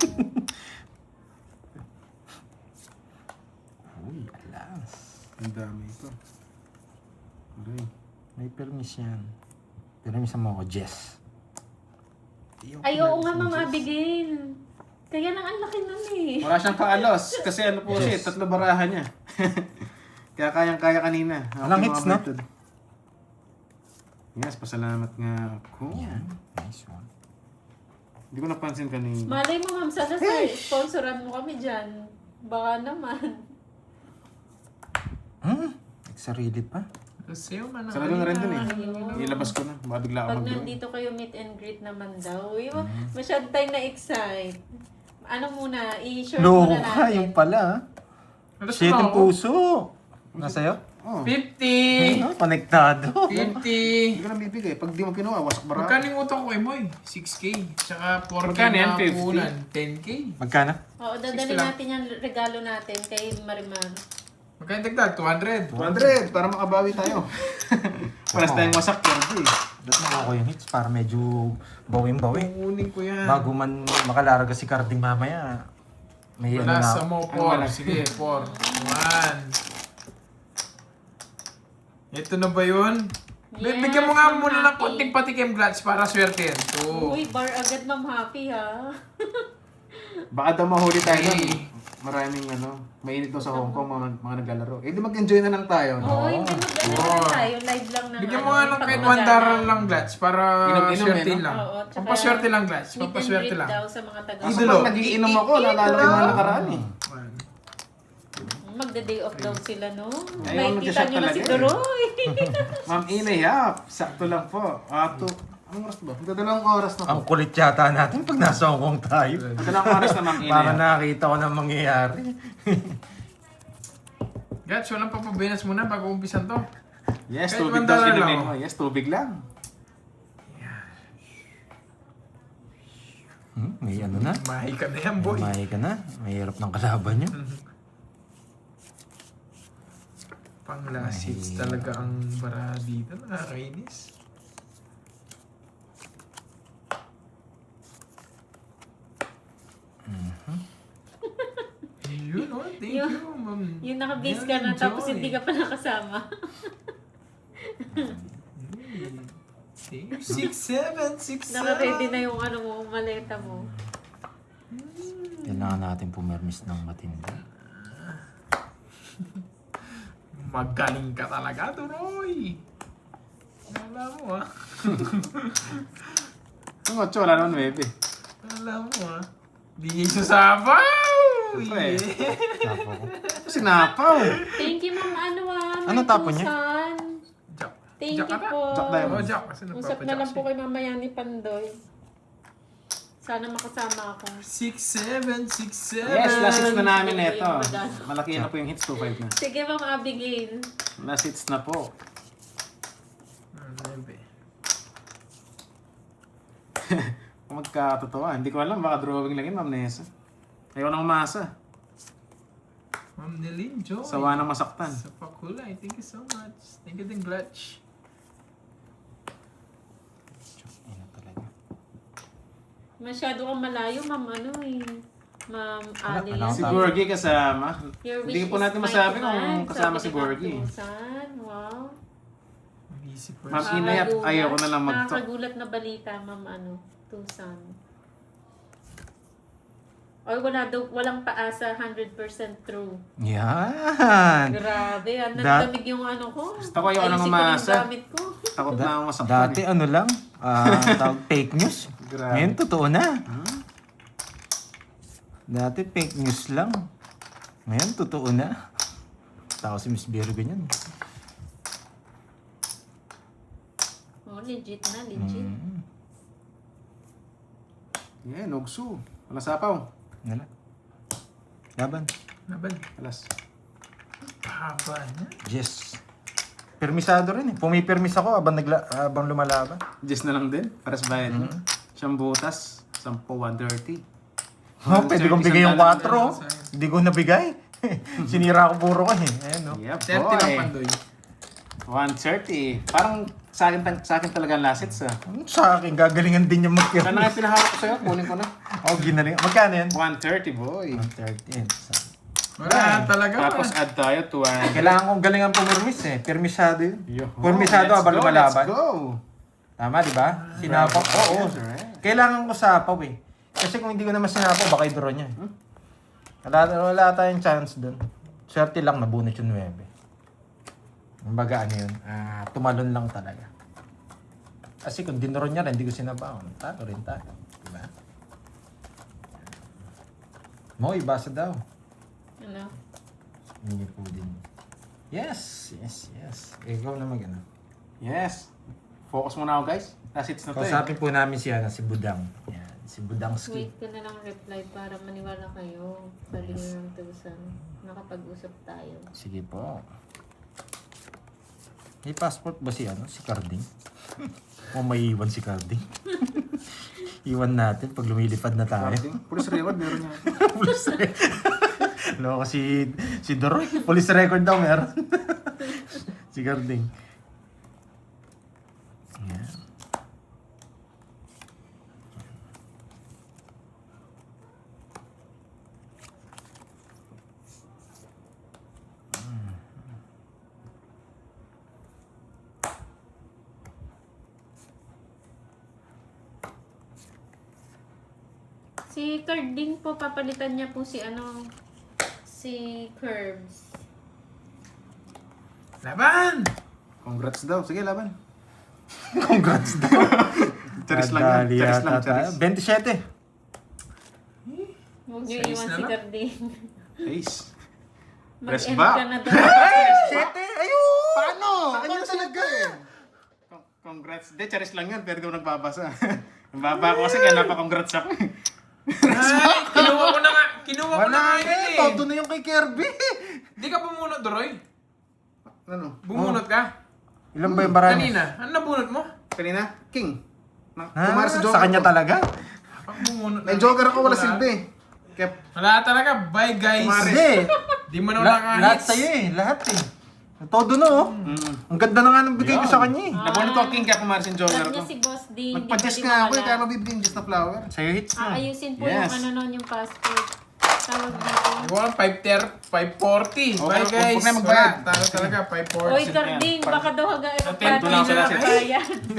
Uy, alas. Ang dami ito. Aray. May permis yan. Permis mo ako, Jess. Ay, oo nga Ma'am Abigail. Kaya nang ang laki nun eh. Wala siyang paalos. Kasi ano po siya, 3 barahan niya. Kaya kayang-kaya kanina. Walang hits, no? Mabitod. Yes, pasalamat nga ako. Yan. Nice one. Hindi ko napansin kanina. Malay mo Ma'am Salazar, sponsoran mo kami dyan. Baka naman. Sarili pa. Sa'yo man. Sarado na rin dun eh. Ayun. Ilabas ko na. Baka bigla ako Pag mag-draw. nandito kayo meet and greet naman daw. Masyado tayo na-excite. Ano muna, i-short muna Loka, natin. yung pala. Alas Shit na yung ako. puso. Nasa'yo? Oh. 50! Konektado. 50! Hindi ko na bibigay. Pag di mo kinuha, wasak barahan. Magkano yung utang ko kay Moy? 6K. Tsaka 4K Magkano yan? na 50? punan. 10K. Magkano? Oo, 60 dadalhin lang. natin yung regalo natin kay Marimar. Magkano dagdag? 200. 200 para makabawi tayo. Paras tayong wasak pero eh. Ba't ako yung hits para medyo bawing-bawi. Kukunin ko yan. Bago man makalarga si Carding mamaya, may ano Wala na sa ako. mo, Wala. 4. Sige, 4. 1. Ito na ba yun? Yes, Bigyan mo nga Ma'am muna ng Happy. konting patikim glats para swerte yan. So, Uy, bar agad Ma'am Happy ha. Baka daw mahuli tayo Okay. doon. Maraming mainit daw sa Hong Kong mga naglalaro. Eh di mag-enjoy na lang tayo. No? Oo, hindi mag-ano lang tayo. Live lang na. bigyan mo nga ng kahit 1 daral lang glats para Inom-inom, swerte eh, no? lang. Oo, tsaka Pampaswerte lang glats. Meet and Pampaswerte greet lang. daw sa mga taga. Kaso Idolo. pag nagiinom ako, naalala ko yung mga nakaraan eh. Magda-day off daw sila, no? Ayaw, Nakikita mag-shop nyo na si talaga eh. Doroy. Ma'am Inay, sakto lang po. Anong oras ba? Magdadalawang oras na po. Ang kulit yata natin pag nasa Hong Kong tayo. Magdadalawang oras na Ma'am Inay. Para nakakita ko ng mangyayari. Gats, walang papabinas muna bago umpisan to. Yes, Kahit tubig $1 daw lang, sinumin oh. mo. Yes, tubig lang. May ano na. Mahi ka na yan, boy. May ka na. Mahirap ng kalaban niya. Pang last hits talaga ang bara dito. Nakakainis. Yun, oh. Thank Yun. you, ma'am. Yung naka-base ka Yan, na tapos enjoy. hindi ka pa nakasama. Thank you. 6, 7, 6, 7. Naka-ready na yung ano mo, maleta mo. Kailangan natin pumermis ng matindi. Magaling ka talaga, Turoy. Alam mo, ah. Ang 8, wala naman 9. Alam mo, ah. Di sasabaw! Siyempre. Yeah. Tapo ko. Sinapaw! Thank you, Ma'am Ano may Ano tapo niya? tusan. Jack. Thank Jack you ata? po. Jack Diamond. Oh, Jack. Kasi Usap na lang po kay Mama Yani Pandoy. Sana makasama ako. 6, 7, 6, 7. Yes, last hits na namin Sige, ito. yung regalo. Malaki na po yung hits, 2.5 na. Sige, Ma'am Abigail. Last hits na po. Kung magkatotoo, hindi ko alam, baka drawing lang yun, Ma'am Nessa. Ayaw nang umasa. Ma'am Nelin, Joy. Sawa nang masaktan. Sa pakulay. Thank you so much. Thank you din, Glutch. Ina talaga. Masyado kang malayo, Ma'am ano eh. Ma'am Ali. Ano Si tawag? Borgie kasama. Your Hindi wish po is natin my masabi command. kung kasama Sabi si ni Borgie. Ma'am Tusan. Wow. Busy Ma'am person. Inay at ayaw ko na lang mag-talk. Nakakagulat na balita, Ma'am Tusan. Or walang paasa, 100% true. Yan. Grabe, Da- nagdamig yung ano ko. Gusto ko yung Ayusin ko anong yung umasa. gamit ko. Takot na akong masaktan. Dati ano lang, tawag fake news. Grabe. Ngayon totoo na. Dati fake news lang. Ngayon totoo na. Tao si Miss Virgo ganyan. Oh, legit na, legit. Yeah, Nogsu. Wala sapaw. Wala. Laban. Laban. Alas. Haba na. Yes. Permisado rin eh. Pumipirmis ako habang lumalaban. Just na lang din. Pares bayad mo. Siyang butas. 10-130. Oh, pwede kong bigay yung 4. Oh. Hindi ko nabigay. Sinira ko puro ko eh. Ayan, no? Yeah, 30 lang boy. pandoy. 130. Parang sa akin talaga ang last hits ah. Sa akin, gagalingan din yung Saan na mag-pirmis. nga pinahawak ko sa'yo? Kunin ko na. Oh, ginaling. Magkano yan? 130 boy. 130. Wala talaga Tapos ba? add tayo to Kailangan kong galingan pumirmis eh. Permisado yun. Yo. Permisado Let's habang go, lumalaban. Let's go. Tama, di ba? Sinapaw. Oo. Yes, alright. Kailangan ko sapaw eh. Kasi kung hindi ko naman sinapaw, baka i-draw niya. Wala tayong chance dun. Swerte lang, nabunot yung 9. Kumbaga ano yun, tumalon lang talaga. Kasi kung dinro niya rin, hindi ko sinabaw. Talo rin tayo. Diba? Mo, ibasa daw. Ano? Hindi po din. Yes, yes, yes. Ikaw na mag-ano. Yes. Focus muna ako guys. Last hits na to eh. Kausapin po namin si Budang. Yan, si Budangski. Wait ko na lang reply para maniwala kayo. Balik ng 1,000. Nakapag-usap tayo. Sige po. May passport ba si Carding? O may iwan si Carding? Iwan natin pag lumilipad na tayo. Police reward meron niya. Police record. Loko si Doroy. Police record daw meron. Si Carding. Yan. Si Carding po, papalitan niya po si Curbs. Laban! Congrats daw. Sige, laban. Congrats daw. Charis lang yan. Charis lang, charis. 27. Huwag niyo Size iwan na si lang. Carding. Ace. Press Mag-end back. ka na doon. 7? Ayun! Paano? Sa kanya talaga eh. Congrats. De, charis lang yan. Pero di mo nagbabasa. Nababa ko kasi kaya napa-congrats ako. Ay, kinuha ko na nga. Kinuha ko na nga Wala yun eh. eh. Todo na yung kay Kirby. Di ka bumunot, Doroy? Ano? Bumunot ka? Ilan ba yung barami? Kanina. Ano nabunot mo? Kanina? King. Ah, sa kanya talaga? Pag bumunot May joker ako, wala silbi. Kaya, Wala talaga. Bye, guys. Hindi. Di mo na Lahat nakahits. sa'yo eh. Lahat eh. Todo na oh. Ang ganda na nga ng bigay ko sa kanya eh. nabunod ko ang king kaya pumaris yung joker Alam ko. niya si Boss D. hindi Magpa-just pwede nga ako eh, mawala. kaya mabibigyan yung just na flower. Sa'yo hits na. Aayusin po Yes. yung yung passport. Tawag dito. Iwan, 540. Okay, Bye, guys. huwag na magbayad. Wala. Talo talaga, 540. Oy, Carding, baka daw hanggang Atento lang sila, aeroplano sila. na